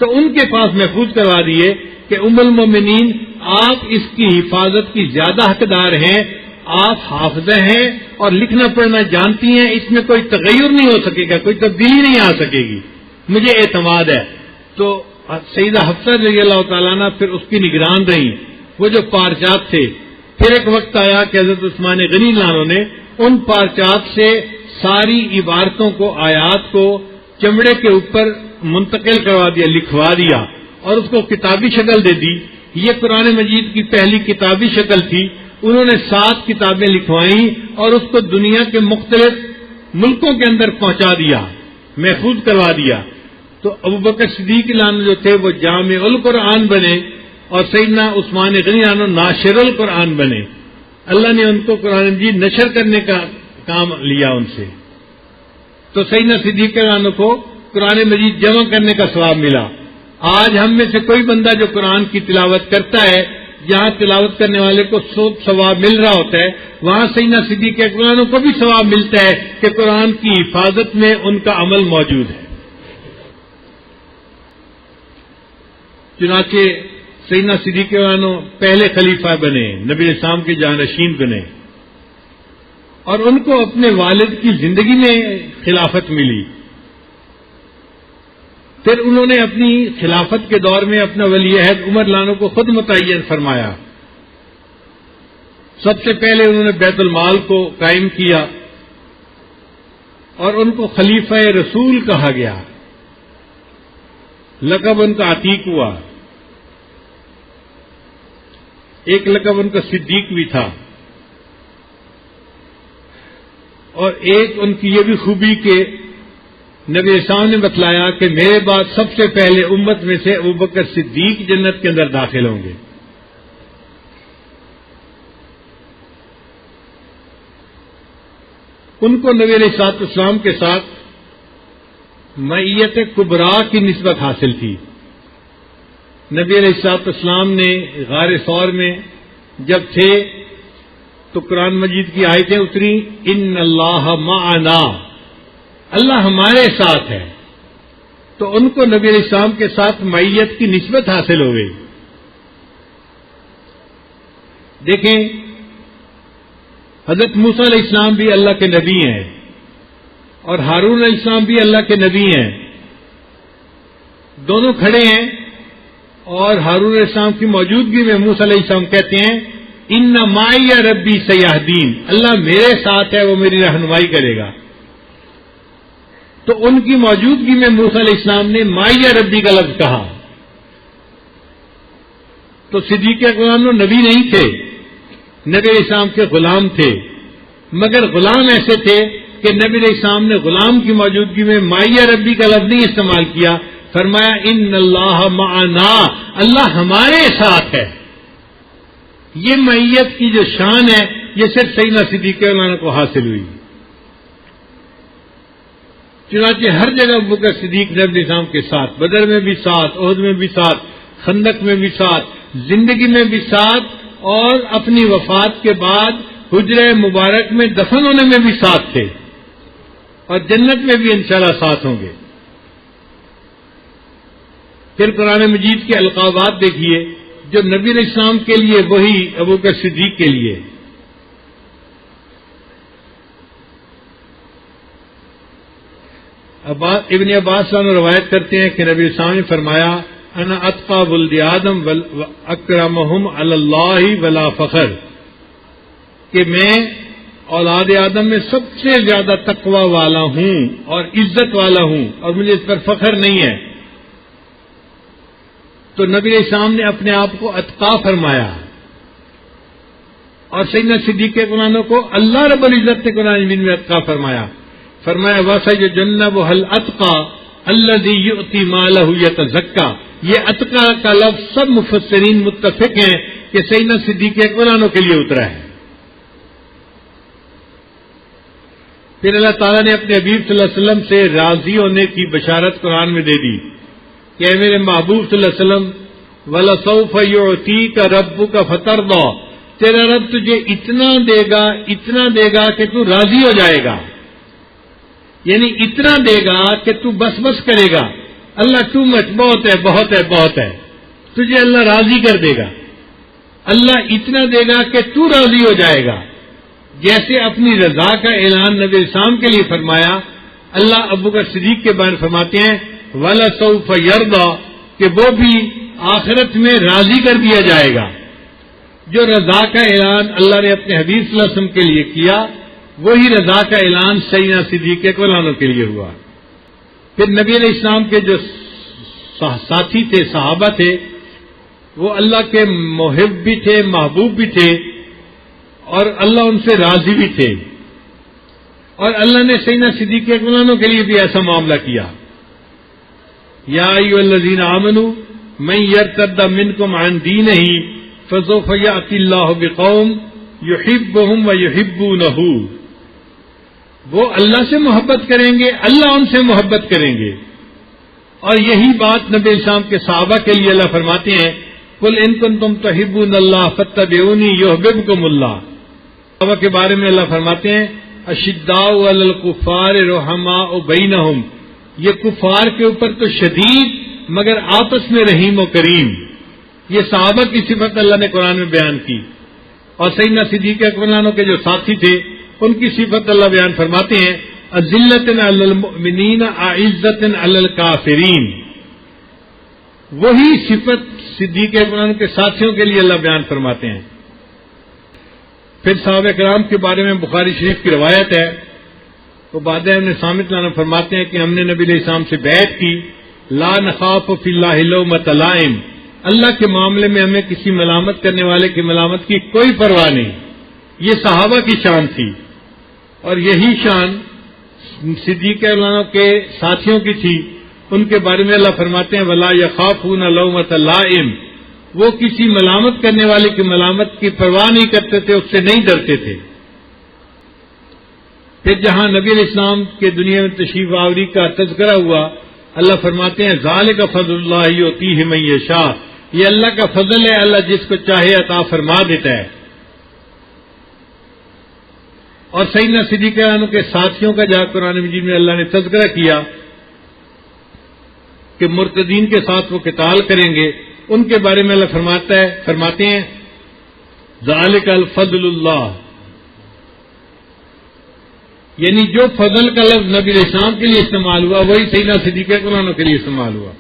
تو ان کے پاس محفوظ کروا دیے کہ ام المومنین آپ اس کی حفاظت کی زیادہ حقدار ہیں، آپ حافظہ ہیں اور لکھنا پڑھنا جانتی ہیں، اس میں کوئی تغیر نہیں ہو سکے گا، کوئی تبدیلی نہیں آ سکے گی، مجھے اعتماد ہے. تو سیدہ حفصہ رضی اللہ تعالیٰ عنہ پھر اس کی نگران رہی. وہ جو پارچات تھے پھر ایک وقت آیا کہ حضرت عثمان غنی عنہ نے ان پارچات سے ساری عبارتوں کو، آیات کو چمڑے کے اوپر منتقل کروا دیا، لکھوا دیا اور اس کو کتابی شکل دے دی. یہ قرآن مجید کی پہلی کتابی شکل تھی. انہوں نے 7 کتابیں لکھوائیں اور اس کو دنیا کے مختلف ملکوں کے اندر پہنچا دیا, محفوظ کروا دیا. تو ابوبکر صدیق عنہ جو تھے وہ جامع القرآن بنے اور سیدنا عثمان غنی عنہ ناشر القرآن بنے. اللہ نے ان کو قرآن مجید نشر کرنے کا کام لیا ان سے. تو سیدنا صدیق عنہ کو قرآن مجید جمع کرنے کا ثواب ملا. آج ہم میں سے کوئی بندہ جو قرآن کی تلاوت کرتا ہے, جہاں تلاوت کرنے والے کو ثواب مل رہا ہوتا ہے, وہاں سیدنا صدیق عنہ کو بھی ثواب ملتا ہے کہ قرآن کی حفاظت میں ان کا عمل موجود ہے. چنانچہ سیدنا صدیق عنہ پہلے خلیفہ بنے, نبی اسلام کے جانشین بنے, اور ان کو اپنے والد کی زندگی میں خلافت ملی. پھر انہوں نے اپنی خلافت کے دور میں اپنا ولی عہد عمر لانو کو خود متعین فرمایا. سب سے پہلے انہوں نے بیت المال کو قائم کیا اور ان کو خلیفہ رسول کہا گیا. لقب ان کا عتیق ہوا. ایک لقب ان کا صدیق بھی تھا, اور ایک ان کی یہ بھی خوبی کہ نبی اسلام نے بتلایا کہ میرے بعد سب سے پہلے امت میں سے ابوبکر صدیق جنت کے اندر داخل ہوں گے. ان کو نبی علیہ الصلوۃ والسلام کے ساتھ معیت کبریٰ کی نسبت حاصل تھی. نبی علیہ الصلوۃ والسلام نے غار ثور میں جب تھے تو قرآن مجید کی آیتیں اتری, ان اللہ معنا, اللہ ہمارے ساتھ ہے. تو ان کو نبی علیہ السلام کے ساتھ معیت کی نسبت حاصل ہو گئی. دیکھیں, حضرت موسیٰ علیہ السلام بھی اللہ کے نبی ہیں اور ہارون علیہ السلام بھی اللہ کے نبی ہیں. دونوں کھڑے ہیں اور ہارون علیہ السلام کی موجودگی میں موسیٰ علیہ السلام کہتے ہیں ان معی ربی سیہدین, اللہ میرے ساتھ ہے, وہ میری رہنمائی کرے گا. تو ان کی موجودگی میں موسیٰ علیہ السلام نے معی ربی کا لفظ کہا. تو صدیق اکبر نبی نہیں تھے, نبی علیہ السلام کے غلام تھے, مگر غلام ایسے تھے کہ نبی علیہ السلام نے غلام کی موجودگی میں معی ربی کا لفظ نہیں استعمال کیا, فرمایا ان اللہ معنا, اللہ ہمارے ساتھ ہے. یہ معیت کی جو شان ہے یہ صرف سیدنا صدیق اکبر کو حاصل ہوئی. چنانچہ ہر جگہ ابوبکر صدیق نبی علیہ السلام کے ساتھ, بدر میں بھی ساتھ, احد میں بھی ساتھ, خندق میں بھی ساتھ, زندگی میں بھی ساتھ, اور اپنی وفات کے بعد حجرہ مبارک میں دفن ہونے میں بھی ساتھ تھے, اور جنت میں بھی انشاءاللہ ساتھ ہوں گے. پھر قرآن مجید کے القابات دیکھیے جو نبی علیہ السلام کے لیے وہی ابوبکر صدیق کے لیے. ابن عباس روایت کرتے ہیں کہ نبی علیہ السلام نے فرمایا انا اتقى ولد آدم واکرمهم علی اللہ ولا فخر, کہ میں اولاد آدم میں سب سے زیادہ تقوی والا ہوں اور عزت والا ہوں, اور مجھے اس پر فخر نہیں ہے. تو نبی علیہ السلام نے اپنے آپ کو اتقا فرمایا, اور سیدنا صدیق اکبر کو اللہ رب العزت نے قرآن مجید میں اتقا فرمایا. فرمایا وَسَيُجَنَّبُهَا الْأَتْقَى الَّذِي يُؤْتِي مَالَهُ يَتَزَكَّى. یہ اتقا کا لفظ سب مفسرین متفق ہیں کہ سیدنا صدیق اکبر کے لیے اترا ہے. پھر اللہ تعالیٰ نے اپنے حبیب صلی اللہ علیہ وسلم سے راضی ہونے کی بشارت قرآن میں دے دی کہ اے میرے محبوب صلی اللہ علیہ وسلم وَلَسَوْفَ يُعْتِيكَ رَبُّكَ فَتَرْضَىٰ, تیرا رب تجھے اتنا دے گا کہ تو راضی ہو جائے گا. یعنی اتنا دے گا کہ تو بس بس کرے گا. اللہ ٹو مچ, بہت ہے بہت ہے بہت ہے, تجھے اللہ راضی کر دے گا. اللہ اتنا دے گا کہ تو راضی ہو جائے گا. جیسے اپنی رضا کا اعلان نبی اسلام کے لیے فرمایا, اللہ ابوبکر صدیق کے بارے میں فرماتے ہیں وَلَسَوْفَ يَرْضَىٰ, کہ وہ بھی آخرت میں راضی کر دیا جائے گا. جو رضا کا اعلان اللہ نے اپنے حبیب صلی اللہ علیہ وسلم کے لیے کیا, وہی رضا کا اعلان سیدنا صدیق اکبر کے لیے ہوا. پھر نبی علیہ السلام کے جو ساتھی تھے، صحابہ تھے، وہ اللہ کے محب بھی تھے، محبوب بھی تھے، اور اللہ ان سے راضی بھی تھے. اور اللہ نے سیدنا صدیق اکبر کے لیے بھی ایسا معاملہ کیا. یا ایھا الذین آمنوا من یرتد منکم عن دینہ فسوف یأتی اللہ بقوم یحبهم ویحبونہ. وہ اللہ سے محبت کریں گے، اللہ ان سے محبت کریں گے. اور یہی بات نبی اسلام کے صحابہ کے لیے اللہ فرماتے ہیں قل ان کنتم تحبون اللہ فاتبعونی یحببکم اللہ. صحابہ کے بارے میں اللہ فرماتے ہیں اشداء علی الکفار رحماء بینہم. یہ کفار کے اوپر تو شدید مگر آپس میں رحیم و کریم. یہ صحابہ کی صفت اللہ نے قرآن میں بیان کی. اور سیدنا صدیق اکبر کے جو ساتھی تھے ان کی صفت اللہ بیان فرماتے ہیں اذلۃ علی المؤمنین اعزۃ علی الکافرین. وہی صفت صدیق اکبر کے ساتھیوں کے لیے اللہ بیان فرماتے ہیں. پھر صحابہ کرام کے بارے میں بخاری شریف کی روایت ہے، وہ بادہ ابن صامت عنہ فرماتے ہیں کہ ہم نے نبی علیہ السلام سے بیعت کی لا نخاف فی اللہ لومۃ لائم. اللہ کے معاملے میں ہمیں کسی ملامت کرنے والے کی ملامت کی کوئی پرواہ نہیں. یہ صحابہ کی شان تھی، اور یہی شان صدیق اکبر کے ساتھیوں کی تھی. ان کے بارے میں اللہ فرماتے ہیں ولا یخافون لومۃ لائم. وہ کسی ملامت کرنے والے کی ملامت کی پرواہ نہیں کرتے تھے، اس سے نہیں ڈرتے تھے. پھر جہاں نبی علیہ السلام کے دنیا میں تشریف آوری کا تذکرہ ہوا، اللہ فرماتے ہیں ذالک فضل اللہ یؤتیہ من یشاء. یہ اللہ کا فضل ہے، اللہ جس کو چاہے عطا فرما دیتا ہے. اور سیدنا صدیق اکبر کے ساتھیوں کا جہاں قرآن مجید میں اللہ نے تذکرہ کیا کہ مرتدین کے ساتھ وہ قتال کریں گے، ان کے بارے میں اللہ فرماتے ہیں ذالک الفضل اللہ. یعنی جو فضل کا لفظ نبی علیہ السلام کے لیے استعمال ہوا وہی سیدنا صدیق اکبر کے لیے استعمال ہوا.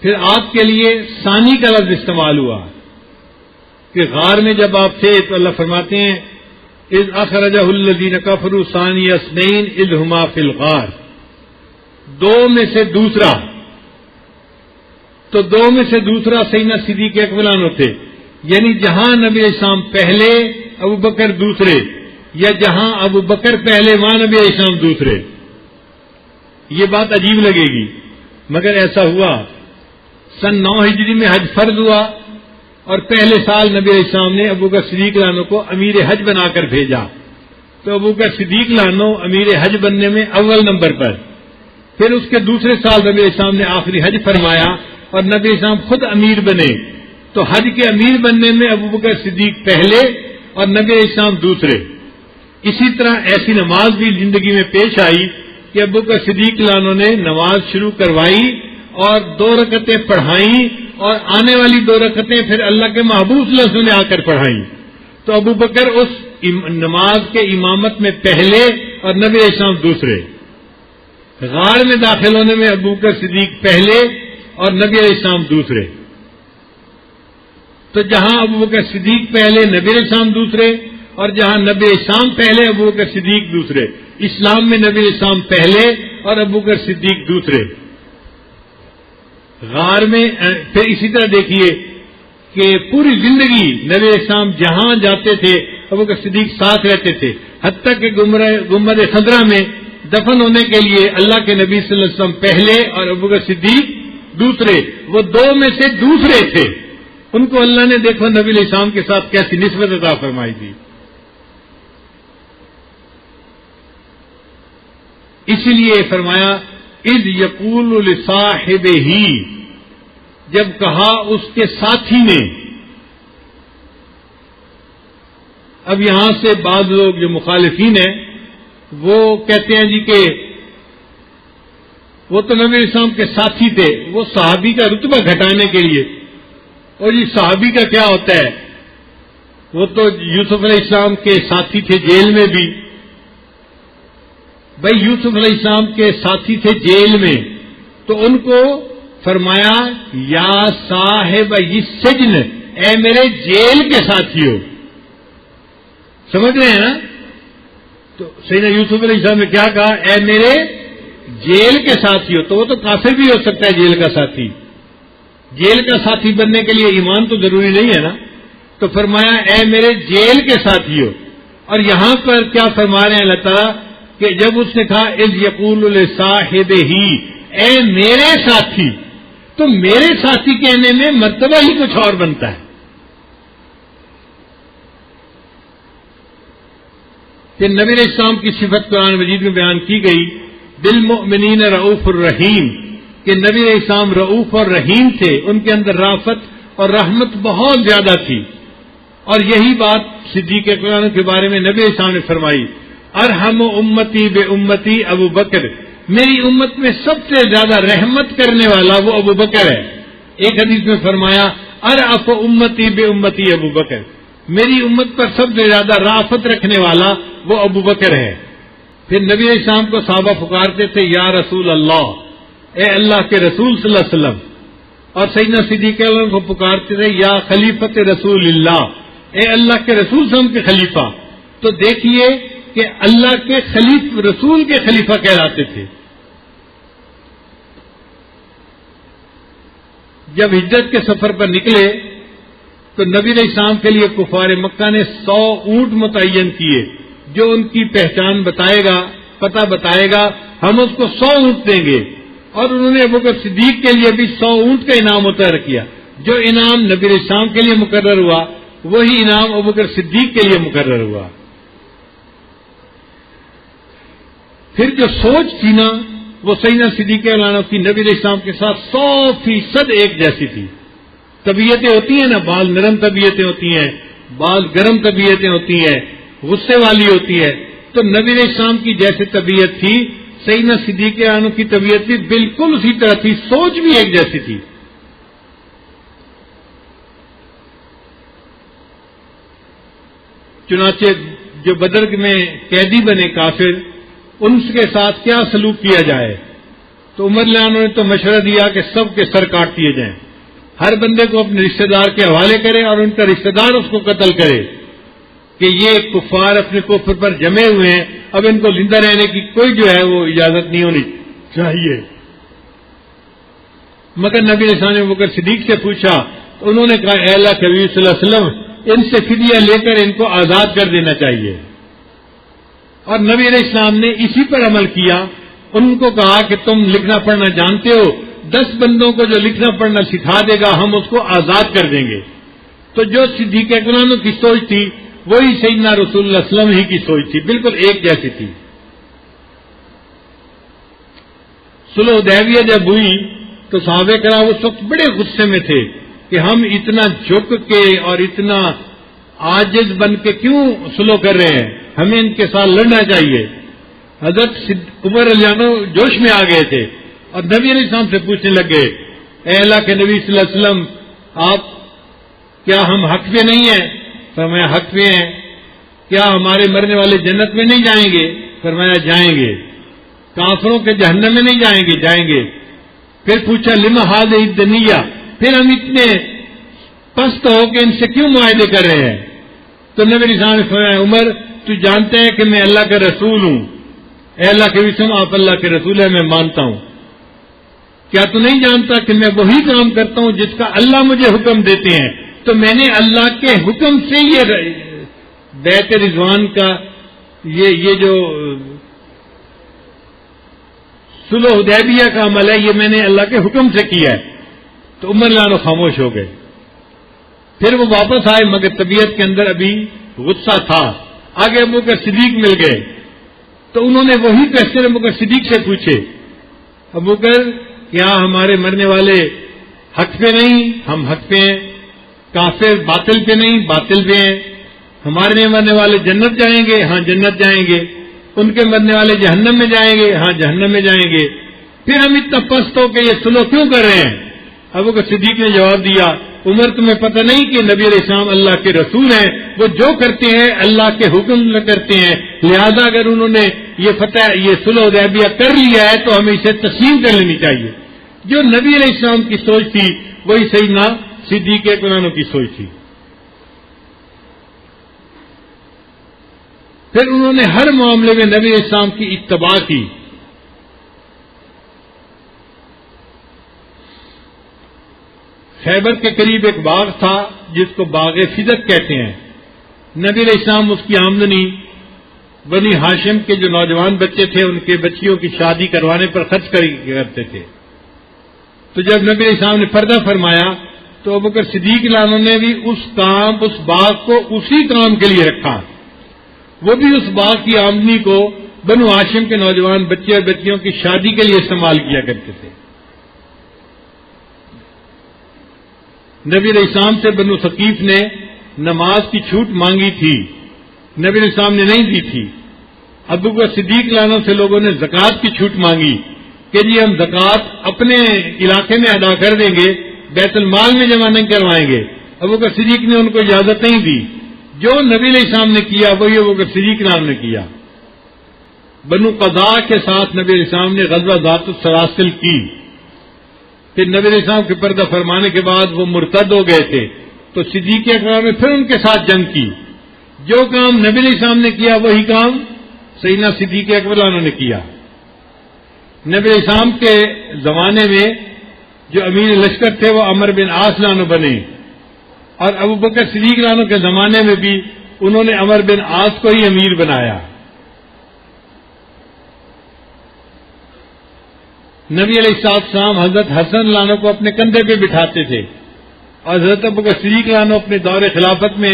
پھر آپ کے لیے ثانی کا لفظ استعمال ہوا کہ غار میں جب آپ تھے تو اللہ فرماتے ہیں اذ اخرجہ الذین کفروا ثانی اثنین اذ ہما فی الغار. دو میں سے دوسرا، تو دو میں سے دوسرا سیدنا صدیق اکبر تھے. یعنی جہاں نبی علیہ السلام پہلے ابو بکر دوسرے، یا جہاں ابو بکر پہلے وہاں نبی علیہ السلام دوسرے. یہ بات عجیب لگے گی مگر ایسا ہوا. سن 9 ہجری میں حج فرض ہوا اور پہلے سال نبی علیہ السلام نے ابو بکر صدیق لانو کو امیر حج بنا کر بھیجا. تو ابو بکر صدیق لانو امیر حج بننے میں اول نمبر پر. پھر اس کے دوسرے سال نبی علیہ السلام نے آخری حج فرمایا اور نبی علیہ السلام خود امیر بنے. تو حج کے امیر بننے میں ابو بکر صدیق پہلے اور نبی علیہ السلام دوسرے. اسی طرح ایسی نماز بھی زندگی میں پیش آئی کہ ابو بکر صدیق لانو نے نماز شروع کروائی اور 2 رکعتیں پڑھائیں، اور آنے والی 2 رکعتیں پھر اللہ کے محبوب صلی اللہ علیہ وسلم نے آ کر پڑھائیں. تو ابو بکر اس نماز کے امامت میں پہلے اور نبی علیہ السلام دوسرے. غار میں داخل ہونے میں ابو بکر صدیق پہلے اور نبی علیہ السلام دوسرے. تو جہاں ابو بکر صدیق پہلے نبی علیہ السلام دوسرے، اور جہاں نبی علیہ السلام پہلے ابو بکر صدیق دوسرے. اسلام میں نبی علیہ السلام پہلے اور ابو بکر صدیق دوسرے. غار میں پھر اسی طرح دیکھیے کہ پوری زندگی نبی علیہ السلام جہاں جاتے تھے ابو بکر صدیق ساتھ رہتے تھے. حتیٰ کہ گنبد خضرا میں دفن ہونے کے لیے اللہ کے نبی صلی اللہ علیہ وسلم پہلے اور ابو بکر صدیق دوسرے. وہ 2 میں سے دوسرے تھے. ان کو اللہ نے دیکھو نبی علیہ السلام کے ساتھ کیسی نسبت عطا فرمائی تھی. اسی لیے فرمایا اذ یقول لصاحبہ، جب کہا اس کے ساتھی نے. اب یہاں سے بعض لوگ جو مخالفین ہیں وہ کہتے ہیں جی کہ وہ تو نبی علیہ السلام کے ساتھی تھے، وہ صحابی کا رتبہ گھٹانے کے لیے. اور جی صحابی کا کیا ہوتا ہے؟ وہ تو یوسف علیہ السلام کے ساتھی تھے جیل میں بھی. بھائی یوسف علیہ السلام کے ساتھی تھے جیل میں، تو ان کو فرمایا یا صاحب السجن، اے میرے جیل کے ساتھیوں. سمجھ رہے ہیں نا؟ تو سیدنا یوسف علیہ السلام نے کیا کہا؟ اے میرے جیل کے ساتھی ہو، تو وہ تو کافر بھی ہو سکتا ہے جیل کا ساتھی. جیل کا ساتھی بننے کے لیے ایمان تو ضروری نہیں ہے نا. تو فرمایا اے میرے جیل کے ساتھی ہو. اور یہاں پر کیا فرما رہے ہیں اللہ تعالیٰ کہ جب اس نے کہا اذ یقول لصاحبہ اے میرے ساتھی، تو میرے ساتھی کہنے میں مرتبہ ہی کچھ اور بنتا ہے. کہ نبی علیہ السلام کی صفت قرآن مجید میں بیان کی گئی بالمؤمنین رؤوف الرحیم، کہ نبی علیہ السلام رؤوف اور رحیم تھے، ان کے اندر رافت اور رحمت بہت زیادہ تھی. اور یہی بات صدیق اکبر کے بارے میں نبی علیہ السلام نے فرمائی ارحم امتی بے امتی ابو بکر، میری امت میں سب سے زیادہ رحمت کرنے والا وہ ابو بکر ہے. ایک حدیث میں فرمایا ارأف امتی بے امتی ابو بکر، میری امت پر سب سے زیادہ رافت رکھنے والا وہ ابو بکر ہے. پھر نبی علیہ السلام کو صحابہ پکارتے تھے یا رسول اللہ، اے اللہ کے رسول صلی اللہ علیہ وسلم. اور سیدنا صدیق اکبر کو پکارتے تھے یا خلیفت رسول اللہ، اے اللہ کے رسول صلی اللہ علیہ وسلم کے خلیفہ. تو دیکھیے کہ اللہ کے رسول کے خلیفہ کہلاتے تھے. جب ہجرت کے سفر پر نکلے تو نبی علیہ السلام کے لیے کفار مکہ نے 100 اونٹ متعین کیے، جو ان کی پہچان بتائے گا، پتہ بتائے گا، ہم اس کو 100 اونٹ دیں گے. اور انہوں نے ابوبکر صدیق کے لیے بھی 100 اونٹ کا انعام مقرر کیا. جو انعام نبی علیہ السلام کے لیے مقرر ہوا وہی انعام ابوبکر صدیق کے لیے مقرر ہوا. پھر جو سوچ تھی نا وہ سیدنا صدیق اکبر کی نبی علیہ السلام کے ساتھ 100% ایک جیسی تھی. طبیعتیں ہوتی ہیں نا، بعض نرم طبیعتیں ہوتی ہیں، بعض گرم طبیعتیں ہوتی ہیں، غصے والی ہوتی ہے. تو نبی علیہ السلام کی جیسے طبیعت تھی سیدنا صدیق اکبر کی طبیعت بھی بالکل اسی طرح تھی، سوچ بھی ایک جیسی تھی. چنانچہ جو بدر میں قیدی بنے کافر، ان کے ساتھ کیا سلوک کیا جائے، تو عمر رضی اللہ عنہ نے تو مشورہ دیا کہ سب کے سر کاٹ دیے جائیں، ہر بندے کو اپنے رشتہ دار کے حوالے کرے اور ان کا رشتہ دار اس کو قتل کرے، کہ یہ کفار اپنے کفر پر جمے ہوئے ہیں، اب ان کو زندہ رہنے کی کوئی جو ہے وہ اجازت نہیں ہونی چاہیے. مگر نبی علیہ السلام نے ابوبکر صدیق سے پوچھا تو انہوں نے کہا اے اللہ کے نبی صلی اللہ علیہ وسلم، ان سے فدیہ لے کر ان کو آزاد کر دینا چاہیے. اور نبی علیہ السلام نے اسی پر عمل کیا. ان کو کہا کہ تم لکھنا پڑھنا جانتے ہو، 10 بندوں کو جو لکھنا پڑھنا سکھا دے گا ہم اس کو آزاد کر دیں گے. تو جو صدیق اکبر کی سوچ تھی وہی سیدنا رسول اللہ صلی اللہ علیہ وسلم ہی کی سوچ تھی، بالکل ایک جیسی تھی. صلح حدیبیہ جب ہوئی تو صحابہ کرام اس وقت بڑے غصے میں تھے کہ ہم اتنا جھک کے اور اتنا عاجز بن کے کیوں صلح کر رہے ہیں، ہمیں ان کے ساتھ لڑنا چاہیے. حضرت عمر رضی اللہ عنہ جوش میں آ گئے تھے اور نبی علیہ السلام سے پوچھنے لگے اے اللہ کے نبی صلی اللہ علیہ وسلم، آپ کیا ہم حق پہ نہیں ہیں؟ فرمایا حق پہ ہیں. کیا ہمارے مرنے والے جنت میں نہیں جائیں گے؟ فرمایا جائیں گے. کافروں کے جہنم میں نہیں جائیں گے؟ جائیں گے. پھر پوچھا لما هذه الدنيا، پھر ہم اتنے پست ہو کے ان سے کیوں معاہدے کر رہے ہیں؟ تو نبی علیہ السلام نے فرمایا عمر تو جانتے ہیں کہ میں اللہ کا رسول ہوں. اے اللہ کے رسول، آپ اللہ کے رسول ہیں، میں مانتا ہوں. کیا تو نہیں جانتا کہ میں وہی کام کرتا ہوں جس کا اللہ مجھے حکم دیتے ہیں؟ تو میں نے اللہ کے حکم سے یہ بیعت رضوان کا یہ جو صلح حدیبیہ کا عمل ہے یہ میں نے اللہ کے حکم سے کیا ہے. تو عمر رضی اللہ عنہ خاموش ہو گئے. پھر وہ واپس آئے مگر طبیعت کے اندر ابھی غصہ تھا. آگے ابوبکر صدیق مل گئے تو انہوں نے وہی فیصلے ابوبکر صدیق سے پوچھے ابوبکر کیا ہمارے مرنے والے حق پہ نہیں؟ ہم حق پہ ہیں. کافر باطل پہ نہیں، باطل پہ ہیں. ہمارے مرنے والے جنت جائیں گے؟ ہاں جنت جائیں گے. ان کے مرنے والے جہنم میں جائیں گے؟ ہاں جہنم میں جائیں گے. پھر ہم اتنا پست ہو کہ یہ صلح کیوں کر رہے ہیں؟ ابوبکر صدیق نے جواب دیا عمر تمہیں پتہ نہیں کہ نبی علیہ السلام اللہ کے رسول ہیں، وہ جو کرتے ہیں اللہ کے حکم میں کرتے ہیں، لہذا اگر انہوں نے یہ صلح حدیبیہ کر لیا ہے تو ہمیں اسے تسلیم کر لینی چاہیے. جو نبی علیہ السلام کی سوچ تھی وہی سیدنا صدیق اکبر کی سوچ تھی. پھر انہوں نے ہر معاملے میں نبی علیہ السلام کی اتباع کی. خیبر کے قریب ایک باغ تھا جس کو باغ فدق کہتے ہیں. نبی علیہ السلام اس کی آمدنی بنی ہاشم کے جو نوجوان بچے تھے ان کے بچیوں کی شادی کروانے پر خرچ کرتے تھے. تو جب نبی علیہ السلام نے پردہ فرمایا تو ابوبکر صدیق عنہ نے بھی اس باغ کو اسی کام کے لیے رکھا. وہ بھی اس باغ کی آمدنی کو بنو ہاشم کے نوجوان بچے اور بچیوں کی شادی کے لیے استعمال کیا کرتے تھے. نبی علیہ السلام سے بنو ثقیف نے نماز کی چھوٹ مانگی تھی. نبی علیہ السلام نے نہیں دی تھی. ابوبکر صدیق عنہ سے لوگوں نے زکوٰۃ کی چھوٹ مانگی کہ جی ہم زکوٰۃ اپنے علاقے میں ادا کر دیں گے, بیت المال میں جمع نہیں کروائیں گے. ابوبکر صدیق نے ان کو اجازت نہیں دی. جو نبی علیہ السلام نے کیا وہی ابوبکر صدیق عنہ نے کیا. بنو قضاء کے ساتھ نبی علیہ السلام نے غزوہ ذات السلاسل کی. پھر نبی علیہ السلام کے پردہ فرمانے کے بعد وہ مرتد ہو گئے تھے تو صدیق اکبر نے پھر ان کے ساتھ جنگ کی. جو کام نبی علیہ السلام نے کیا وہی کام سیدنا صدیق اکبر عنہ نے کیا. نبی علیہ السلام کے زمانے میں جو امیر لشکر تھے وہ عمرو بن عاص عنہ بنے, اور ابوبکر صدیق عنہ کے زمانے میں بھی انہوں نے عمرو بن عاص کو ہی امیر بنایا. نبی علیہ السلام حضرت حسن عنہ کو اپنے کندھے پہ بٹھاتے تھے, اور حضرت ابوبکر صدیق عنہ اپنے دور خلافت میں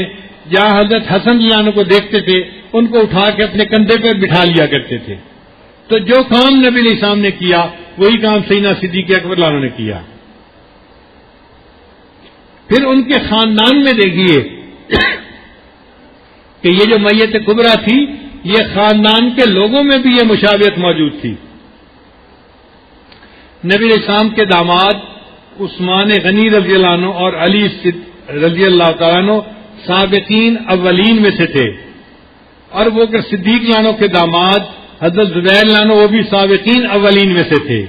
جہاں حضرت حسن عنہ کو دیکھتے تھے ان کو اٹھا کے اپنے کندھے پہ بٹھا لیا کرتے تھے. تو جو کام نبی علیہ السلام نے کیا وہی کام سیدنا صدیق اکبر عنہ نے کیا. پھر ان کے خاندان میں دیکھیے کہ یہ جو میت کبریٰ تھی یہ خاندان کے لوگوں میں بھی یہ مشابہت موجود تھی. نبی علیہ السلام کے داماد عثمان غنی رضی اللہ عنہ اور علی رضی اللہ تعالیٰ عنہ سابقین اولین میں سے تھے, اور وہ صدیق عنہ کے داماد حضرت زبیر عنہ وہ بھی سابقین اولین میں سے تھے.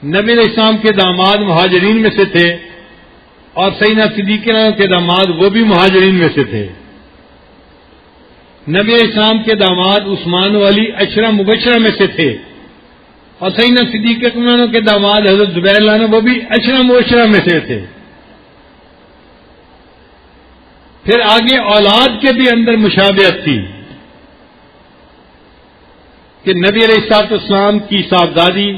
نبی علیہ السلام کے داماد مہاجرین میں سے تھے, اور سیدنا صدیق عنہ کے داماد وہ بھی مہاجرین میں سے تھے. نبی علیہ السلام کے داماد عثمان و علی عشرہ مبشرہ میں سے تھے, اور سیدنا صدیق اکبر کے داماد حضرت زبیر عنہ وہ بھی عشرہ مبشرہ میں سے تھے. پھر آگے اولاد کے بھی اندر مشابہت تھی کہ نبی علیہ السلام کی صاحبزادی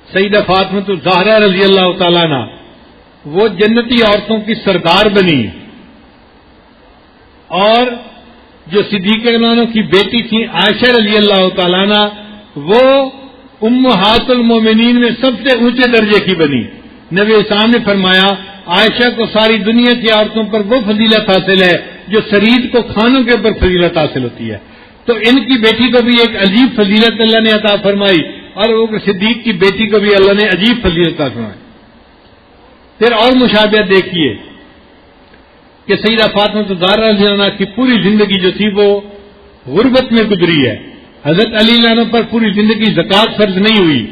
سیدہ فاطمہ الزہرا رضی اللہ تعالیٰ عنہ وہ جنتی عورتوں کی سردار بنی, اور جو صدیق اکبر کی بیٹی تھی عائشہ رضی اللہ تعالیٰ عنہ وہ امہات المومنین میں سب سے اونچے درجے کی بنی. نبی علیہ السلام نے فرمایا عائشہ کو ساری دنیا کی عورتوں پر وہ فضیلت حاصل ہے جو سرید کو کھانوں کے اوپر فضیلت حاصل ہوتی ہے. تو ان کی بیٹی کو بھی ایک عجیب فضیلت اللہ نے عطا فرمائی, اور وہ صدیق کی بیٹی کو بھی اللہ نے عجیب فضیلت عطا فرمائی. پھر اور مشابہت دیکھیے کہ سیدہ فاطمہ الزہرا رضی اللہ عنہ کی پوری زندگی جو تھی وہ غربت میں گزری ہے. حضرت علی عنہ پر پوری زندگی زکوٰۃ فرض نہیں ہوئی,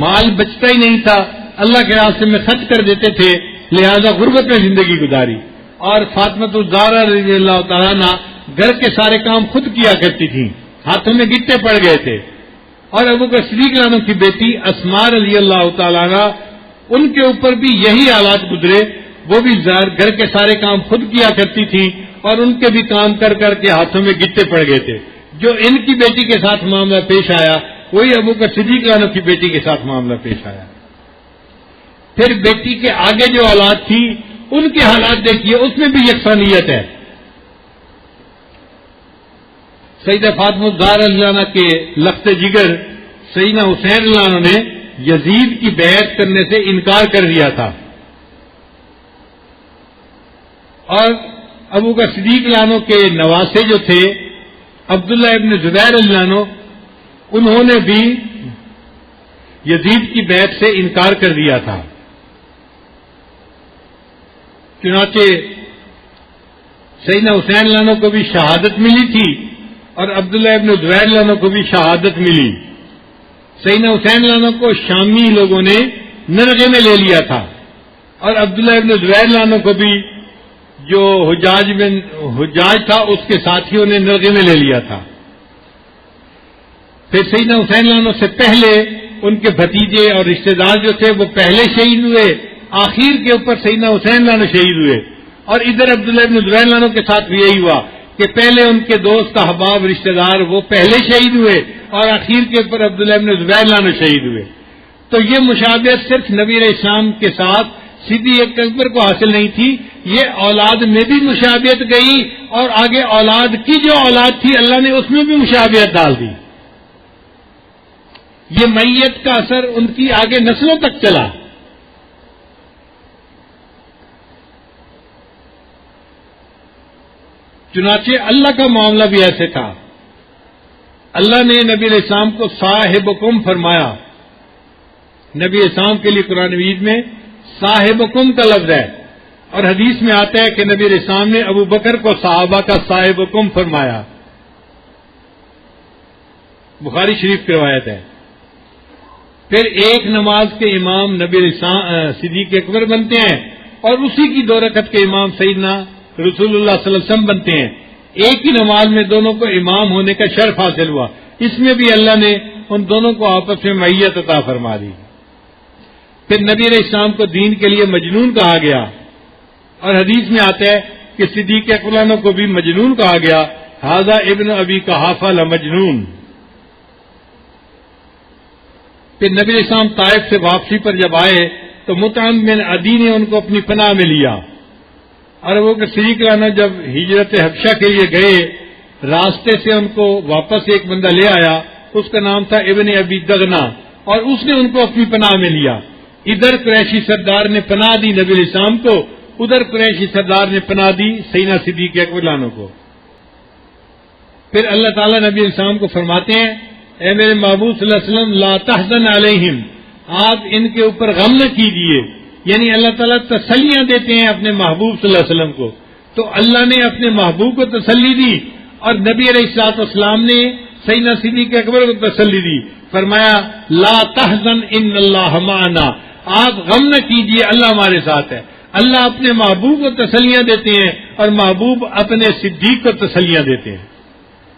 مال بچتا ہی نہیں تھا, اللہ کے راستے میں خرچ کر دیتے تھے, لہذا غربت میں زندگی گزاری. اور فاطمہ الزہرا رضی اللہ تعالیٰ عنہ گھر کے سارے کام خود کیا کرتی تھیں, ہاتھوں میں گٹے پڑ گئے تھے. اور ابوبکر صدیق عنہ کی بیٹی اسماء رضی اللہ تعالیٰ عنہ ان کے اوپر بھی یہی حالات گزرے, وہ بھی گھر کے سارے کام خود کیا کرتی تھیں, اور ان کے بھی کام کر کر کے ہاتھوں میں گٹے پڑ گئے تھے. جو ان کی بیٹی کے ساتھ معاملہ پیش آیا وہی ابوبکر صدیق عنہ کی بیٹی کے ساتھ معاملہ پیش آیا. پھر بیٹی کے آگے جو اولاد تھی ان کے حالات دیکھیے, اس میں بھی یکسانیت ہے. سیدہ فاطمہ الزہرا رضی اللہ عنہ کے لخت جگر سیدنا حسین رضی اللہ عنہ نے یزید کی بیعت کرنے سے انکار کر دیا تھا, اور ابوبکر صدیق عنہ کے نواسے جو تھے عبداللہ ابن زبیر رضی اللہ عنہ انہوں نے بھی یزید کی بیعت سے انکار کر دیا تھا. چنانچہ سیدنا حسین رضی اللہ عنہ کو بھی شہادت ملی تھی, اور عبداللہ ابن زبیر رضی اللہ عنہ کو بھی شہادت ملی. سیدنا حسین رضی اللہ عنہ کو شامی لوگوں نے نرغے میں لے لیا تھا, اور عبداللہ ابن زبیر رضی اللہ عنہ کو بھی جو حجاج تھا اس کے ساتھیوں نے نرغے میں لے لیا تھا. پھر سیدنا حسین عنہ سے پہلے ان کے بھتیجے اور رشتہ دار جو تھے وہ پہلے شہید ہوئے, آخر کے اوپر سیدنا حسین لانو شہید ہوئے، اور ادھر عبداللہ ابن زبیر لانو کے ساتھ بھی یہی ہوا کہ پہلے ان کے دوست احباب رشتہ دار وہ پہلے شہید ہوئے، اور آخر کے اوپر عبداللہ ابن زبیر لانو شہید ہوئے. تو یہ مشابہت صرف نبی علیہ السلام کے ساتھ صدیق اکبر کو حاصل نہیں تھی، یہ اولاد میں بھی مشابہت گئی، اور آگے اولاد کی جو اولاد تھی اللہ نے اس میں بھی مشابہت ڈال دی. یہ میت کا اثر ان کی آگے نسلوں تک چلا. چنانچہ اللہ کا معاملہ بھی ایسے تھا. اللہ نے نبی علیہ السلام کو صاحبکم فرمایا. نبی علیہ السلام کے لیے قرآن مجید میں صاحبکم کا لفظ ہے، اور حدیث میں آتا ہے کہ نبی علیہ السلام نے ابو بکر کو صحابہ کا صاحبکم فرمایا. بخاری شریف کی روایت ہے. پھر ایک نماز کے امام نبی علیہ السلام صدیق اکبر بنتے ہیں، اور اسی کی 2 رکعت کے امام سیدنا رسول اللہ صلی اللہ علیہ وسلم بنتے ہیں. ایک ہی نماز میں دونوں کو امام ہونے کا شرف حاصل ہوا. اس میں بھی اللہ نے ان دونوں کو آپس میں معیت عطا فرما دی. پھر نبی علیہ السلام کو دین کے لیے مجنون کہا گیا، اور حدیث میں آتا ہے کہ صدیق اکبر کو بھی مجنون کہا گیا. ھذا ابن ابی قحافہ لمجنون. پھر نبی علیہ السلام طائف سے واپسی پر جب آئے تو مطعم بن عدی نے ان کو اپنی پناہ میں لیا. اور وہ صدیق لانا جب ہجرت حبشہ کے لیے گئے، راستے سے ان کو واپس ایک بندہ لے آیا، اس کا نام تھا ابن ابی دغنا، اور اس نے ان کو اپنی پناہ میں لیا. ادھر قریشی سردار نے پناہ دی نبی علیہ السلام کو، ادھر قریشی سردار نے پناہ دی سیدنا صدیق اکبر لانو کو. پھر اللہ تعالیٰ نبی علیہ السلام کو فرماتے ہیں، اے میرے محبوب صلی اللہ علیہ وسلم لا تحزن علیہم، آپ ان کے اوپر غم نہ کیجیے. یعنی اللہ تعالیٰ تسلیاں دیتے ہیں اپنے محبوب صلی اللہ علیہ وسلم کو. تو اللہ نے اپنے محبوب کو تسلی دی، اور نبی علیہ الصلوۃ والسلام نے سیدنا صدیق اکبر کو تسلی دی. فرمایا لا تحزن ان اللہ معنا، آپ غم نہ کیجیے، اللہ ہمارے ساتھ ہے. اللہ اپنے محبوب کو تسلیاں دیتے ہیں، اور محبوب اپنے صدیق کو تسلیاں دیتے ہیں.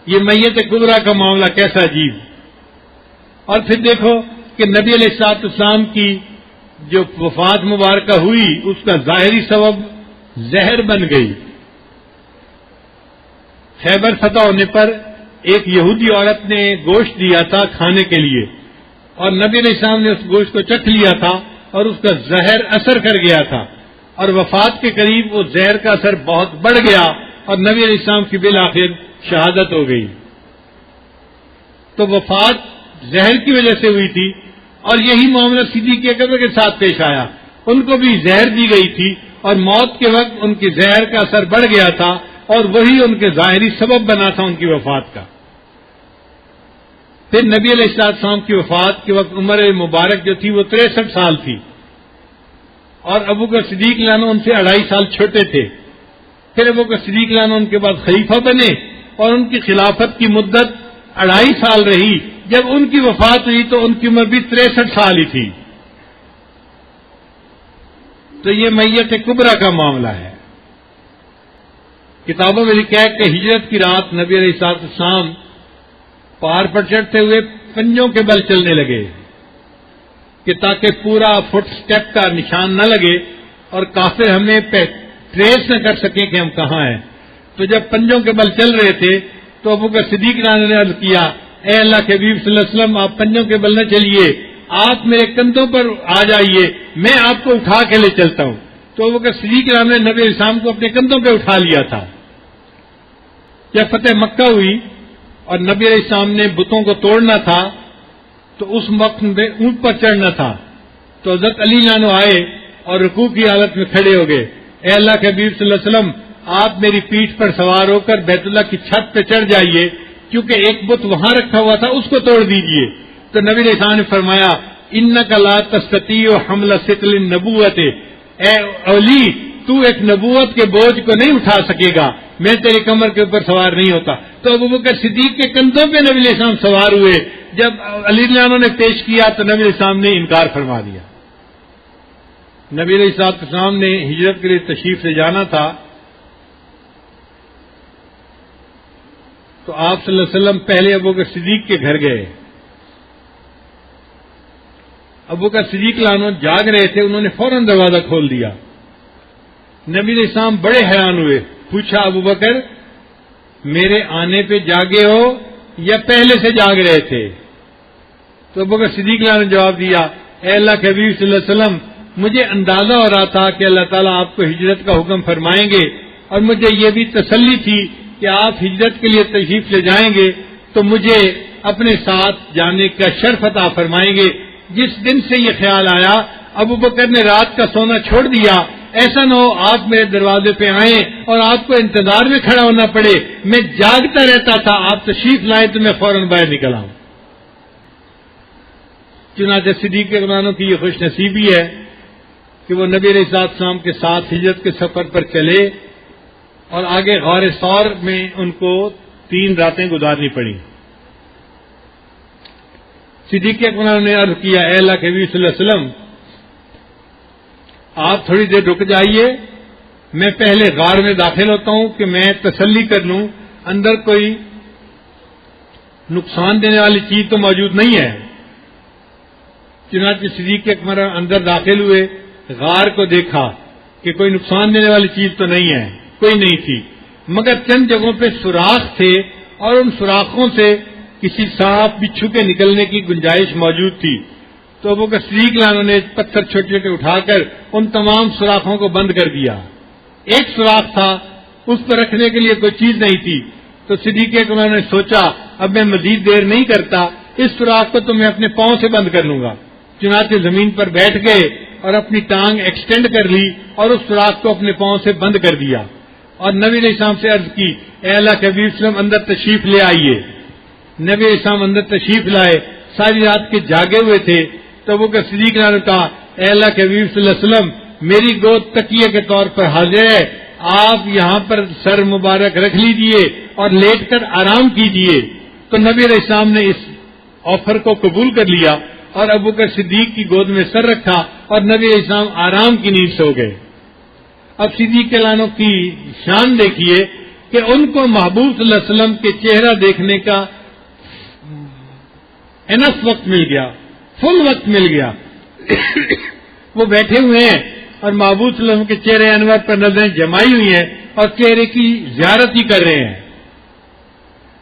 یہ میت کبریٰ کا معاملہ کیسا عجیب. اور پھر دیکھو کہ نبی علیہ الصلوۃ والسلام کی جو وفات مبارکہ ہوئی اس کا ظاہری سبب زہر بن گئی. خیبر فتح ہونے پر ایک یہودی عورت نے گوشت دیا تھا کھانے کے لیے، اور نبی علیہ السلام نے اس گوشت کو چکھ لیا تھا، اور اس کا زہر اثر کر گیا تھا، اور وفات کے قریب وہ زہر کا اثر بہت بڑھ گیا، اور نبی علیہ السلام کی بالآخر شہادت ہو گئی. تو وفات زہر کی وجہ سے ہوئی تھی، اور یہی معاملہ صدیق اکبر کے ساتھ پیش آیا. ان کو بھی زہر دی گئی تھی، اور موت کے وقت ان کی زہر کا اثر بڑھ گیا تھا، اور وہی ان کے ظاہری سبب بنا تھا ان کی وفات کا. پھر نبی علیہ السلام کی وفات کے وقت عمر مبارک جو تھی وہ 63 سال تھی، اور ابو بکر صدیق لانو ان سے 2.5 سال چھوٹے تھے. پھر ابو بکر صدیق لانو ان کے بعد خلیفہ بنے، اور ان کی خلافت کی مدت 2.5 سال رہی. جب ان کی وفات ہوئی تو ان کی عمر بھی 63 سال ہی تھی. تو یہ میت کبریٰ کا معاملہ ہے. کتابوں میں لکھا ہے کہ ہجرت کی رات نبی علیہ السلام پہاڑ پر چڑھتے ہوئے پنجوں کے بل چلنے لگے کہ تاکہ پورا فٹ سٹیپ کا نشان نہ لگے اور کافر ہمیں ٹریس نہ کر سکیں کہ ہم کہاں ہیں. تو جب پنجوں کے بل چل رہے تھے تو ابو بکر صدیق نے عرض کیا، اے اللہ کے حبیب صلی اللہ علیہ وسلم، آپ پنجوں کے بل نہ چلیے، آپ میرے کندھوں پر آ جائیے، میں آپ کو اٹھا کے لے چلتا ہوں. تو ابو بکر صدیق نے نبی علیہ السلام کو اپنے کندھوں پہ اٹھا لیا تھا. جب فتح مکہ ہوئی اور نبی علیہ السلام نے بتوں کو توڑنا تھا تو اس وقت میں اونٹ پر چڑھنا تھا. تو حضرت علی لانو آئے اور رکوع کی حالت میں کھڑے ہو گئے، اے اللہ کے حبیب صلی اللہ علیہ وسلم، آپ میری پیٹھ پر سوار ہو کر بیت اللہ کی چھت پہ چڑھ جائیے، کیونکہ ایک بت وہاں رکھا ہوا تھا، اس کو توڑ دیجیے. تو نبی علیہ السلام نے فرمایا، انک لا تستطیع حمل ثقل النبوۃ، اے علی تو ایک نبوت کے بوجھ کو نہیں اٹھا سکے گا، میں تیری کمر کے اوپر سوار نہیں ہوتا. تو ابو بکر صدیق کے کندھوں پہ نبی علیہ السلام سوار ہوئے. جب علی عنہ نے پیش کیا تو نبی علیہ السلام نے انکار فرما دیا. نبی علیہ السلام نے ہجرت کے لیے تشریف لے جانا تھا تو آپ صلی اللہ علیہ وسلم پہلے ابو بکر صدیق کے گھر گئے. ابو بکر صدیق رضی اللہ عنہ جاگ رہے تھے، انہوں نے فوراً دروازہ کھول دیا۔ نبی علیہ السلام بڑے حیران ہوئے، پوچھا ابو بکر میرے آنے پہ جاگے ہو یا پہلے سے جاگ رہے تھے؟ تو ابو بکر صدیق رضی اللہ عنہ نے جواب دیا، اے اللہ کے حبیب صلی اللہ علیہ وسلم، مجھے اندازہ ہو رہا تھا کہ اللہ تعالیٰ آپ کو ہجرت کا حکم فرمائیں گے، اور مجھے یہ بھی تسلی تھی کہ آپ ہجرت کے لیے تشریف لے جائیں گے تو مجھے اپنے ساتھ جانے کا شرف عطا فرمائیں گے۔ جس دن سے یہ خیال آیا ابو بکر نے رات کا سونا چھوڑ دیا، ایسا نہ ہو آپ میرے دروازے پہ آئیں اور آپ کو انتظار میں کھڑا ہونا پڑے، میں جاگتا رہتا تھا، آپ تشریف لائیں تو میں فوراً باہر نکل آؤں۔ چنانچہ صدیق اکبر کی یہ خوش نصیبی ہے کہ وہ نبی علیہ السلام کے ساتھ ہجرت کے سفر پر چلے اور آگے غار ثور میں ان کو 3 راتیں گزارنی پڑی۔ صدیق اکبر نے عرض کیا، اے اللہ کے نبی صلی اللہ علیہ وسلم، آپ تھوڑی دیر رک جائیے، میں پہلے غار میں داخل ہوتا ہوں کہ میں تسلی کر لوں اندر کوئی نقصان دینے والی چیز تو موجود نہیں ہے۔ چنانچہ صدیق اکبر اندر داخل ہوئے، غار کو دیکھا کہ کوئی نقصان دینے والی چیز تو نہیں ہے، کوئی نہیں تھی، مگر چند جگہوں پہ سوراخ تھے اور ان سوراخوں سے کسی سانپ بچھو کے نکلنے کی گنجائش موجود تھی۔ تو ابو بکر صدیق رضی اللہ عنہ نے پتھر چھوٹے چھوٹے اٹھا کر ان تمام سوراخوں کو بند کر دیا۔ ایک سوراخ تھا، اس پر رکھنے کے لیے کوئی چیز نہیں تھی، تو صدیق اکبر نے سوچا اب میں مزید دیر نہیں کرتا، اس سوراخ کو تو میں اپنے پاؤں سے بند کر لوں گا۔ چنانچہ زمین پر بیٹھ گئے اور اپنی ٹانگ ایکسٹینڈ کر لی اور اس سوراخ کو اپنے پاؤں سے بند کر دیا، اور نبی علیہ السلام سے عرض کی، اے اللہ کے حبیب صلی اللہ علیہ وسلم اندر تشریف لے آئیے۔ نبی علیہ السلام اندر تشریف لائے، ساری رات کے جاگے ہوئے تھے، تو وہ کہ صدیق نے کہا، اے اللہ کے حبیب صلی اللہ علیہ وسلم، میری گود تکیے کے طور پر حاضر ہے، آپ یہاں پر سر مبارک رکھ لیجئے اور لیٹ کر آرام کیجئے۔ تو نبی علیہ السلام نے اس آفر کو قبول کر لیا اور ابو بکر صدیق کی گود میں سر رکھا اور نبی علیہ السلام آرام کی نیند سو گئے۔ اب صدیق عنہ کی شان دیکھیے کہ ان کو محبوب صلی اللہ علیہ وسلم کے چہرہ دیکھنے کا انف وقت مل گیا، فل وقت مل گیا۔ وہ بیٹھے ہوئے ہیں اور محبوب صلی اللہ علیہ وسلم کے چہرے انور پر نظریں جمائی ہوئی ہیں اور چہرے کی زیارت ہی کر رہے ہیں۔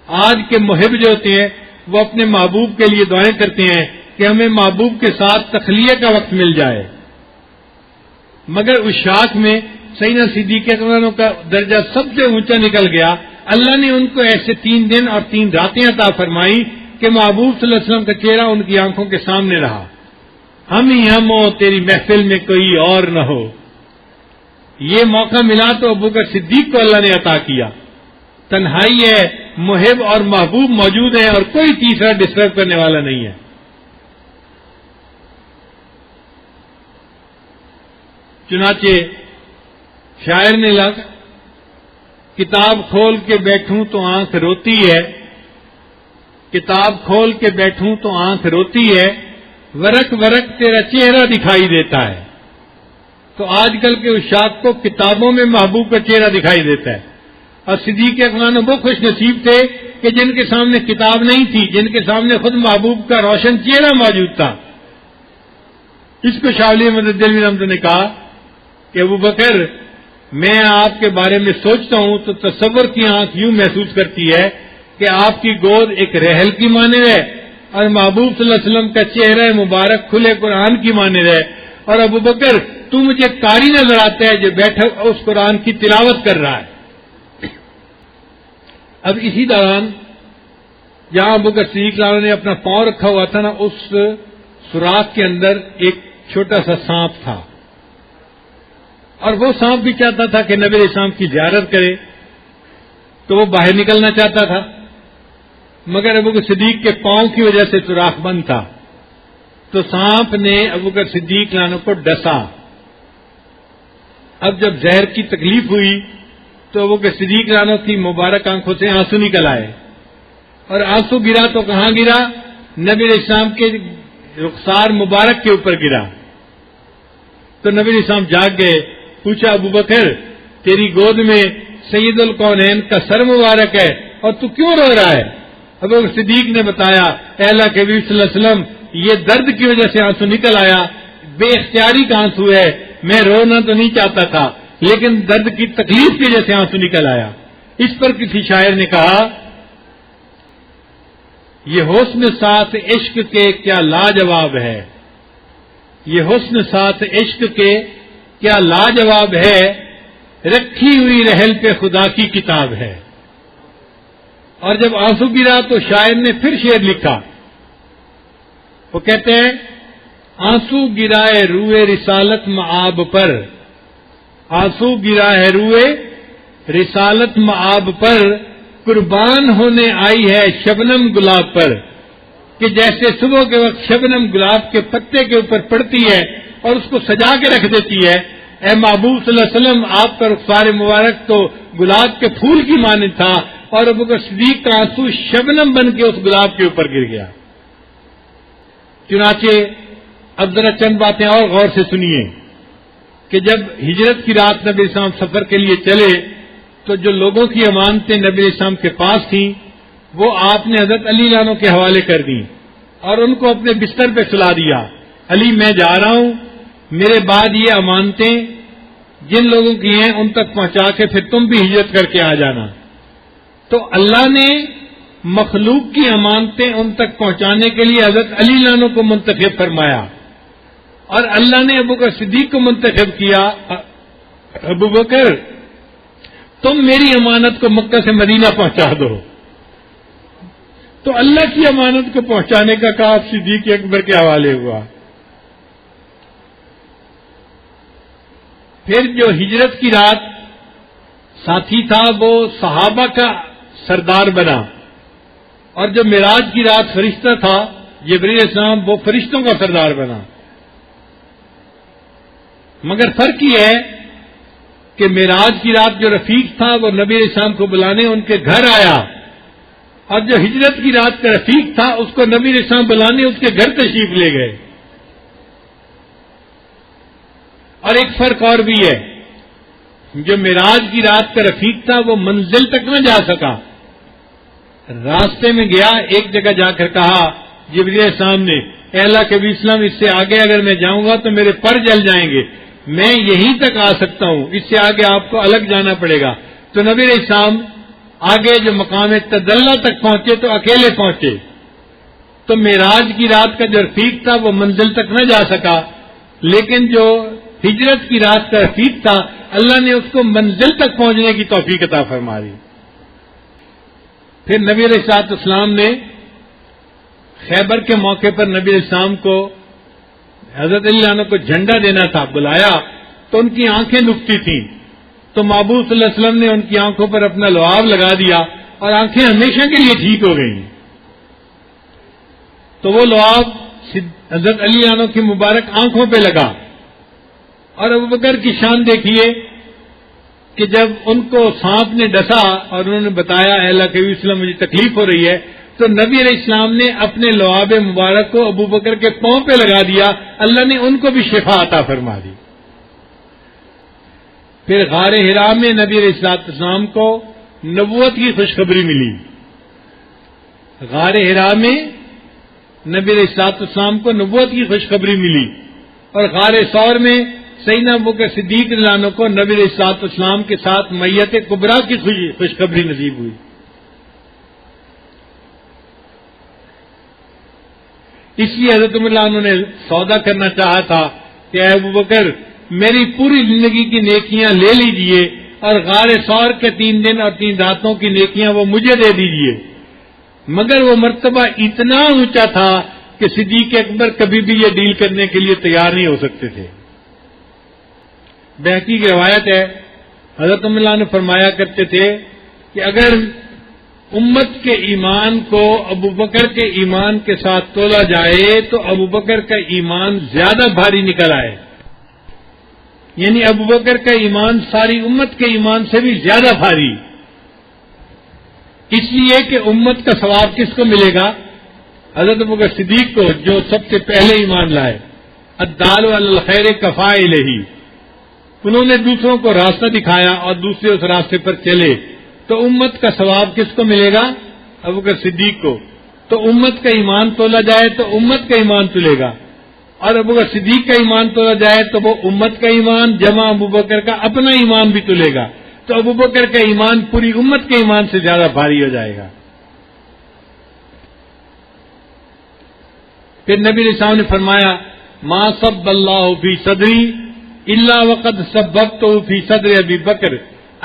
آج کے محب جو ہوتے ہیں وہ اپنے محبوب کے لیے دعائیں کرتے ہیں کہ ہمیں محبوب کے ساتھ تخلیہ کا وقت مل جائے، مگر اس شاخ میں سیدنا صدیق اکبر کا درجہ سب سے اونچا نکل گیا۔ اللہ نے ان کو ایسے 3 دن اور 3 راتیں عطا فرمائی کہ محبوب صلی اللہ علیہ وسلم کا چہرہ ان کی آنکھوں کے سامنے رہا۔ ہم ہی ہم ہو، تیری محفل میں کوئی اور نہ ہو، یہ موقع ملا تو ابو بکر صدیق کو اللہ نے عطا کیا۔ تنہائی ہے، محب اور محبوب موجود ہیں اور کوئی تیسرا ڈسٹرب کرنے والا نہیں ہے۔ چنانچہ شاعر نے لکھا، کتاب کھول کے بیٹھوں تو آنکھ روتی ہے، کتاب کھول کے بیٹھوں تو آنکھ روتی ہے، ورق ورق تیرا چہرہ دکھائی دیتا ہے۔ تو آج کل کے اشاعت کو کتابوں میں محبوب کا چہرہ دکھائی دیتا ہے، اور صدیق اکبر وہ خوش نصیب تھے کہ جن کے سامنے کتاب نہیں تھی، جن کے سامنے خود محبوب کا روشن چہرہ موجود تھا۔ اس کو شاہ ولی احمد دہلوی رحمۃ اللہ نے کہا کہ ابو بکر، میں آپ کے بارے میں سوچتا ہوں تو تصور کی آنکھ یوں محسوس کرتی ہے کہ آپ کی گود ایک رحل کی مانند ہے اور محبوب صلی اللہ علیہ وسلم کا چہرہ مبارک کھلے قرآن کی مانند ہے، اور ابو بکر تو مجھے قاری نظر آتا ہے جو بیٹھا اس قرآن کی تلاوت کر رہا ہے۔ اب اسی دوران جہاں ابو بکر صدیق نے اپنا پاؤں رکھا ہوا تھا نا، اس سوراخ کے اندر ایک چھوٹا سا سانپ تھا، اور وہ سانپ بھی چاہتا تھا کہ نبی علیہ السلام کی زیارت کرے، تو وہ باہر نکلنا چاہتا تھا، مگر ابو بکر صدیق کے پاؤں کی وجہ سے سوراخ بند تھا۔ تو سانپ نے ابو بکر صدیق کو ڈسا۔ اب جب زہر کی تکلیف ہوئی تو ابو بکر صدیق کی مبارک آنکھوں سے آنسو نکل آئے، اور آنسو گرا تو کہاں گرا؟ نبی علیہ السلام کے رخسار مبارک کے اوپر گرا۔ تو نبی علیہ السلام جاگ گئے، پوچھا ابو بکر تیری گود میں سید الکونین کا سر مبارک ہے اور تو کیوں رو رہا ہے؟ ابو بکر صدیق نے بتایا، اے اللہ کے نبی صلی اللہ علیہ وسلم، یہ درد کی وجہ سے آنسو نکل آیا، بے اختیاری کا آنسو ہے، میں رونا تو نہیں چاہتا تھا لیکن درد کی تکلیف کی وجہ سے آنسو نکل آیا۔ اس پر کسی شاعر نے کہا یہ حسن ساتھ عشق کے کیا لاجواب ہے، یہ حسن ساتھ عشق کے کیا لاجواب ہے، رکھی ہوئی رحل پہ خدا کی کتاب ہے۔ اور جب آنسو گرا تو شاعر نے پھر شعر لکھا، وہ کہتے ہیں آنسو گرائے روئے رسالت معاب پر، آنسو گرا ہے روئے رسالت معاب پر، قربان ہونے آئی ہے شبنم گلاب پر، کہ جیسے صبح کے وقت شبنم گلاب کے پتے کے اوپر پڑتی ہے اور اس کو سجا کے رکھ دیتی ہے، اے محبوب صلی اللہ علیہ وسلم آپ کا رخسار مبارک تو گلاب کے پھول کی مانند تھا، اور ابوبکر صدیق کا آنسو شبنم بن کے اس گلاب کے اوپر گر گیا۔ چنانچہ اب ذرا چند باتیں اور غور سے سنیے کہ جب ہجرت کی رات نبی اسلام سفر کے لیے چلے تو جو لوگوں کی امانتیں نبی اسلام کے پاس تھیں وہ آپ نے حضرت علی عنہ کے حوالے کر دیں اور ان کو اپنے بستر پہ سلا دیا، علی میں جا رہا ہوں، میرے بعد یہ امانتیں جن لوگوں کی ہیں ان تک پہنچا کے پھر تم بھی ہجرت کر کے آ جانا۔ تو اللہ نے مخلوق کی امانتیں ان تک پہنچانے کے لیے حضرت علی عنہ کو منتخب فرمایا، اور اللہ نے ابوبکر صدیق کو منتخب کیا، ابوبکر تم میری امانت کو مکہ سے مدینہ پہنچا دو۔ تو اللہ کی امانت کو پہنچانے کا کام صدیق اکبر کے حوالے ہوا۔ پھر جو ہجرت کی رات ساتھی تھا وہ صحابہ کا سردار بنا، اور جو معراج کی رات فرشتہ تھا جبرائیل علیہ السلام وہ فرشتوں کا سردار بنا۔ مگر فرق یہ ہے کہ معراج کی رات جو رفیق تھا وہ نبی علیہ السلام کو بلانے ان کے گھر آیا، اور جو ہجرت کی رات کا رفیق تھا اس کو نبی علیہ السلام بلانے اس کے گھر تشریف لے گئے۔ اور ایک فرق اور بھی ہے، جو معراج کی رات کا رفیق تھا وہ منزل تک نہ جا سکا، راستے میں گیا، ایک جگہ جا کر کہا جبرائیل علیہ السلام نے اے اللہ کے نبی اسلام اس سے آگے اگر میں جاؤں گا تو میرے پر جل جائیں گے، میں یہیں تک آ سکتا ہوں، اس سے آگے آپ کو الگ جانا پڑے گا۔ تو نبی علیہ السلام آگے جو مقام تدلہ تک پہنچے تو اکیلے پہنچے۔ تو معراج کی رات کا جو رفیق تھا وہ منزل تک نہ جا سکا، لیکن جو ہجرت کی رات کا رفیق تھا اللہ نے اس کو منزل تک پہنچنے کی توفیق عطا فرما دی۔ پھر نبی علیہ الصلوۃ والسلام نے خیبر کے موقع پر نبی علیہ السلام کو حضرت علی عنہ کو جھنڈا دینا تھا، بلایا تو ان کی آنکھیں دکھتی تھیں، تو محبوب صلی اللہ علیہ وسلم نے ان کی آنکھوں پر اپنا لعاب لگا دیا اور آنکھیں ہمیشہ کے لیے ٹھیک ہو گئیں۔ تو وہ لعاب حضرت علی عنہ کی مبارک آنکھوں پہ لگا، اور ابوبکر کی شان دیکھیے کہ جب ان کو سانپ نے ڈسا اور انہوں نے بتایا اے اللہ کے نبی وسلم مجھے تکلیف ہو رہی ہے، تو نبی علیہ السلام نے اپنے لعاب مبارک کو ابوبکر کے پاؤں پہ لگا دیا، اللہ نے ان کو بھی شفا عطا فرما دی۔ پھر غار حرا میں نبی علیہ السلام کو نبوت کی خوشخبری ملی، غار حرا میں نبی علیہ السلام کو نبوت کی خوشخبری ملی، اور غار ثور میں سیدنا ابوبکر صدیق رضی اللہ عنہ کو نبی علیہ السلام کے ساتھ میت کبریٰ کی خوشخبری نصیب ہوئی۔ اس لیے حضرت عمر عنہ نے سودا کرنا چاہا تھا کہ اے ابوبکر میری پوری زندگی کی نیکیاں لے لیجئے اور غار ثور کے 3 دن اور 3 راتوں کی نیکیاں وہ مجھے دے دیجئے، مگر وہ مرتبہ اتنا اونچا تھا کہ صدیق اکبر کبھی بھی یہ ڈیل کرنے کے لیے تیار نہیں ہو سکتے تھے۔ بہقی کی روایت ہے حضرت عمر عنہ فرمایا کرتے تھے کہ اگر امت کے ایمان کو ابوبکر کے ایمان کے ساتھ تولا جائے تو ابوبکر کا ایمان زیادہ بھاری نکل آئے، یعنی ابوبکر کا ایمان ساری امت کے ایمان سے بھی زیادہ بھاری، اس لیے کہ امت کا ثواب کس کو ملے گا؟ حضرت ابوبکر صدیق کو، جو سب سے پہلے ایمان لائے، الدال علی الخیر کفاعلہ، انہوں نے دوسروں کو راستہ دکھایا اور دوسرے اس راستے پر چلے، تو امت کا ثواب کس کو ملے گا؟ ابوبکر صدیق کو۔ تو امت کا ایمان تولا جائے تو امت کا ایمان تلے گا، اور ابوبکر صدیق کا ایمان تولا جائے تو وہ امت کا ایمان جمع ابوبکر کا اپنا ایمان بھی تلے گا، تو ابوبکر کا ایمان پوری امت کے ایمان سے زیادہ بھاری ہو جائے گا۔ پھر نبی علیہ السلام نے فرمایا ما صب اللہ فی صدری الا وقد سببتہ فی صدر ابی بکر،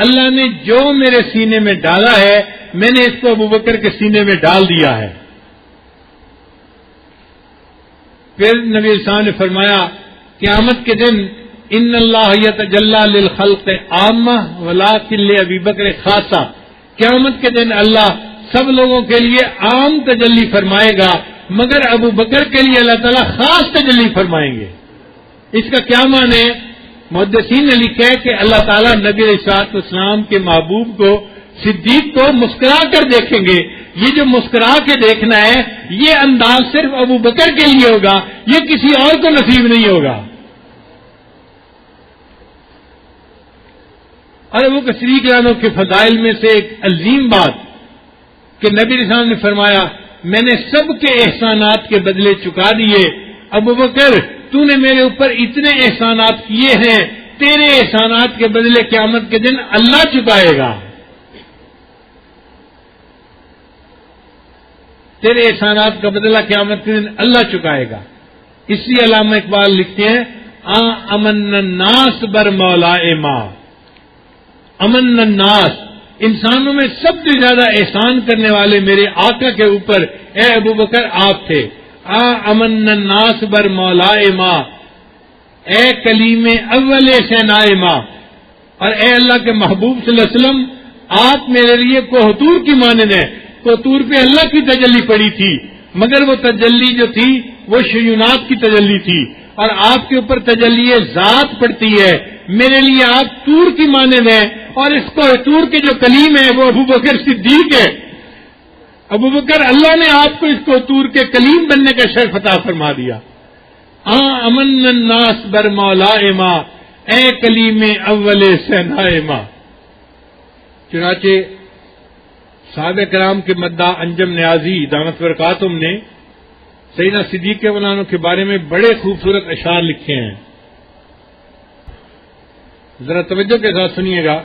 اللہ نے جو میرے سینے میں ڈالا ہے میں نے اس کو ابوبکر کے سینے میں ڈال دیا ہے۔ پھر نبی علیہ السلام نے فرمایا قیامت کے دن ان اللہ یتجلی للخلق عامہ ولکن لابی بکر خاصہ، قیامت کے دن اللہ سب لوگوں کے لیے عام تجلی فرمائے گا مگر ابو بکر کے لیے اللہ تعالیٰ خاص تجلی فرمائیں گے۔ اس کا کیا معنی ہے؟ محدثین نے لکھا ہے کہ اللہ تعالیٰ نبی علیہ الصلوۃ والسلام کے محبوب کو صدیق کو مسکرا کر دیکھیں گے۔ یہ جو مسکرا کے دیکھنا ہے یہ انداز صرف ابو بکر کے لیے ہوگا، یہ کسی اور کو نصیب نہیں ہوگا۔ اور ابو بکر صدیق رضی اللہ عنہ کے فضائل میں سے ایک عظیم بات کہ نبی علیہ السلام نے فرمایا میں نے سب کے احسانات کے بدلے چکا دیے، ابو بکر تو نے میرے اوپر اتنے احسانات کیے ہیں، تیرے احسانات کے بدلے قیامت کے دن اللہ چکائے گا، تیرے احسانات کا بدلہ قیامت کے دن اللہ چکائے گا۔ اس لیے علامہ اقبال لکھتے ہیں امن الناس بر مولائے ما، امن الناس انسانوں میں سب سے زیادہ احسان کرنے والے میرے آقا کے اوپر اے ابو بکر آپ تھے۔ امن الناس بر مولائے ما، اے کلیم اول سینائے ما، اور اے اللہ کے محبوب صلی اللہ علیہ وسلم آپ میرے لیے کوہتور کی مانند ہیں۔ کوہتور پہ اللہ کی تجلی پڑی تھی مگر وہ تجلی جو تھی وہ شیونات کی تجلی تھی، اور آپ کے اوپر تجلی ذات پڑتی ہے، میرے لیے آپ تور کی مانند ہیں، اور اس کوہتور کے جو کلیم ہے وہ ابو بکر صدیق ہے۔ ابو بکر اللہ نے آپ کو اس کوہتور کے کلیم بننے کا شرف عطا فرما دیا۔ امن الناس بر مولائے ما، اے کلیم اول سینائے ما۔ چنانچہ صحابہ کرام کے مداح انجم نیازی دامت برکاتہم نے سیدنا صدیق رضی اللہ عنہ کے بارے میں بڑے خوبصورت اشعار لکھے ہیں، ذرا توجہ کے ساتھ سنیے گا۔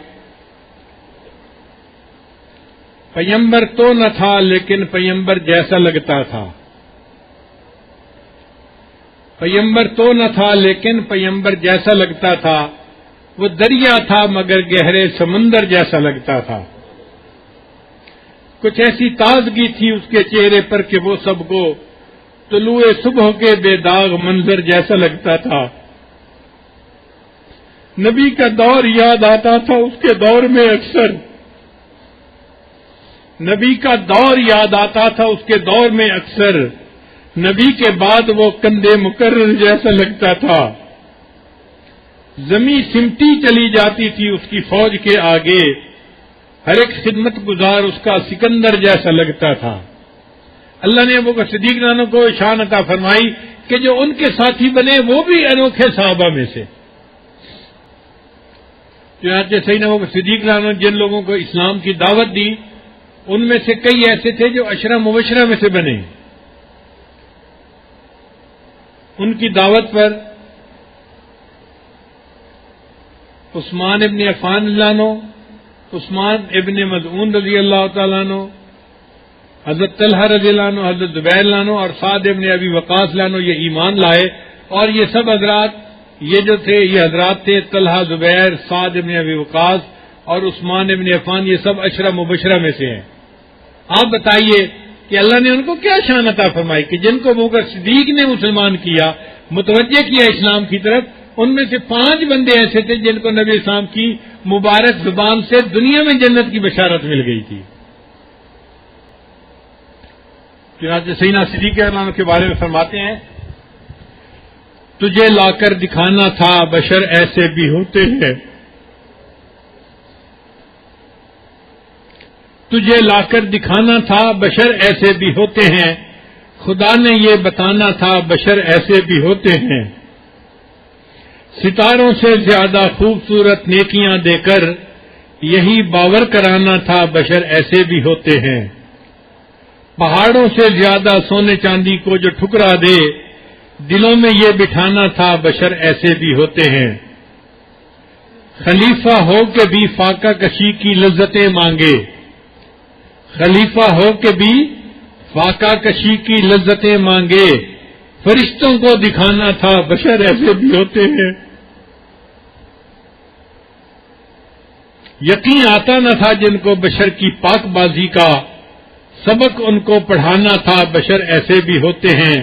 پیمبر تو نہ تھا لیکن پیمبر جیسا لگتا تھا، پیمبر تو نہ تھا لیکن پیمبر جیسا لگتا تھا، وہ دریا تھا مگر گہرے سمندر جیسا لگتا تھا، کچھ ایسی تازگی تھی اس کے چہرے پر کہ وہ سب کو طلوع صبح کے بے داغ منظر جیسا لگتا تھا، نبی کا دور یاد آتا تھا اس کے دور میں اکثر، نبی کا دور یاد آتا تھا اس کے دور میں اکثر، نبی کے بعد وہ کندھے مقرر جیسا لگتا تھا، زمین سمٹی چلی جاتی تھی اس کی فوج کے آگے، ہر ایک خدمت گزار اس کا سکندر جیسا لگتا تھا۔ اللہ نے ابو بکر صدیق رضی اللہ عنہ کو شان عطا فرمائی کہ جو ان کے ساتھی بنے وہ بھی انوکھے صحابہ میں سے۔ چنانچہ سیدنا ابو بکر صدیق رضی اللہ عنہ جن لوگوں کو اسلام کی دعوت دی ان میں سے کئی ایسے تھے جو عشرہ مبشرہ میں سے بنے، ان کی دعوت پر عثمان ابن عفان رضی اللہ عنہ، عثمان ابن مظعون رضی اللہ تعالیٰ عنہ، حضرت طلحہ رضی اللہ عنہ، حضرت زبیر رضی اللہ عنہ اور سعد ابن ابی وقاص رضی اللہ عنہ یہ ایمان لائے، اور یہ سب حضرات یہ جو تھے یہ حضرات تھے طلحہ، زبیر، سعد ابن ابی وقاص اور عثمان ابن عفان، یہ سب عشرہ مبشرہ میں سے ہیں۔ آپ بتائیے کہ اللہ نے ان کو کیا شان عطا فرمائی کہ جن کو ابو بکر صدیق نے مسلمان کیا، متوجہ کیا اسلام کی طرف، ان میں سے 5 بندے ایسے تھے جن کو نبی اسلام کی مبارک زبان سے دنیا میں جنت کی بشارت مل گئی تھی۔ چنانچہ سیدنا صدیق رضی اللہ عنہ کے بارے میں فرماتے ہیں تجھے لا کر دکھانا تھا بشر ایسے بھی ہوتے ہیں، تجھے لا کر دکھانا تھا بشر ایسے بھی ہوتے ہیں، خدا نے یہ بتانا تھا بشر ایسے بھی ہوتے ہیں، ستاروں سے زیادہ خوبصورت نیکیاں دے کر یہی باور کرانا تھا بشر ایسے بھی ہوتے ہیں، پہاڑوں سے زیادہ سونے چاندی کو جو ٹھکرا دے، دلوں میں یہ بٹھانا تھا بشر ایسے بھی ہوتے ہیں۔ خلیفہ ہو کے بھی فاقہ کشی کی لذتیں مانگے، خلیفہ ہو کے بھی فاقہ کشی کی لذتیں مانگے، فرشتوں کو دکھانا تھا بشر ایسے بھی ہوتے ہیں۔ یقین آتا نہ تھا جن کو بشر کی پاک بازی کا، سبق ان کو پڑھانا تھا بشر ایسے بھی ہوتے ہیں۔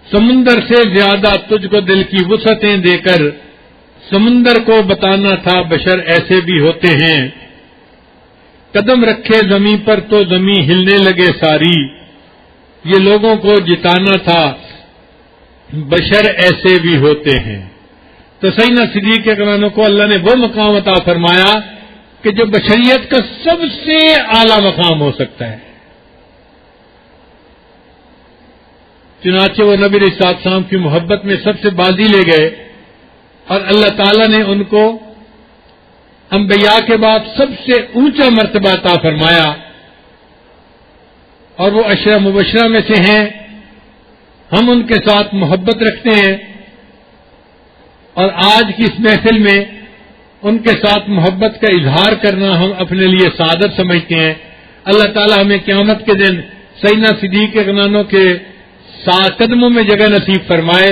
سمندر سے زیادہ تجھ کو دل کی وسعتیں دے کر سمندر کو بتانا تھا بشر ایسے بھی ہوتے ہیں۔ قدم رکھے زمین پر تو زمین ہلنے لگے ساری، یہ لوگوں کو جتانا تھا بشر ایسے بھی ہوتے ہیں۔ تو سیدنا صدیق اکرم کو اللہ نے وہ مقام عطا فرمایا کہ جو بشریت کا سب سے اعلیٰ مقام ہو سکتا ہے۔ چنانچہ وہ نبی علیہ السلام کی محبت میں سب سے بازی لے گئے، اور اللہ تعالیٰ نے ان کو انبیاء کے بعد سب سے اونچا مرتبہ عطا فرمایا، اور وہ عشرہ مبشرہ میں سے ہیں۔ ہم ان کے ساتھ محبت رکھتے ہیں، اور آج کی اس محفل میں ان کے ساتھ محبت کا اظہار کرنا ہم اپنے لیے سعادت سمجھتے ہیں۔ اللہ تعالیٰ ہمیں قیامت کے دن سیدنا صدیق اکرم کے قدموں میں جگہ نصیب فرمائے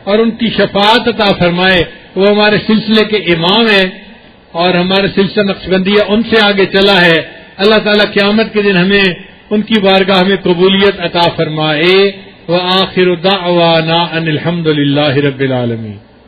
اور ان کی شفاعت عطا فرمائے۔ وہ ہمارے سلسلے کے امام ہیں، اور ہمارے سلسلہ نقشبندیہ ان سے آگے چلا ہے۔ اللہ تعالیٰ قیامت کے دن ہمیں ان کی بارگاہ میں قبولیت عطا فرمائے۔ وآخر دعوانا ان الحمد للہ رب العالمین۔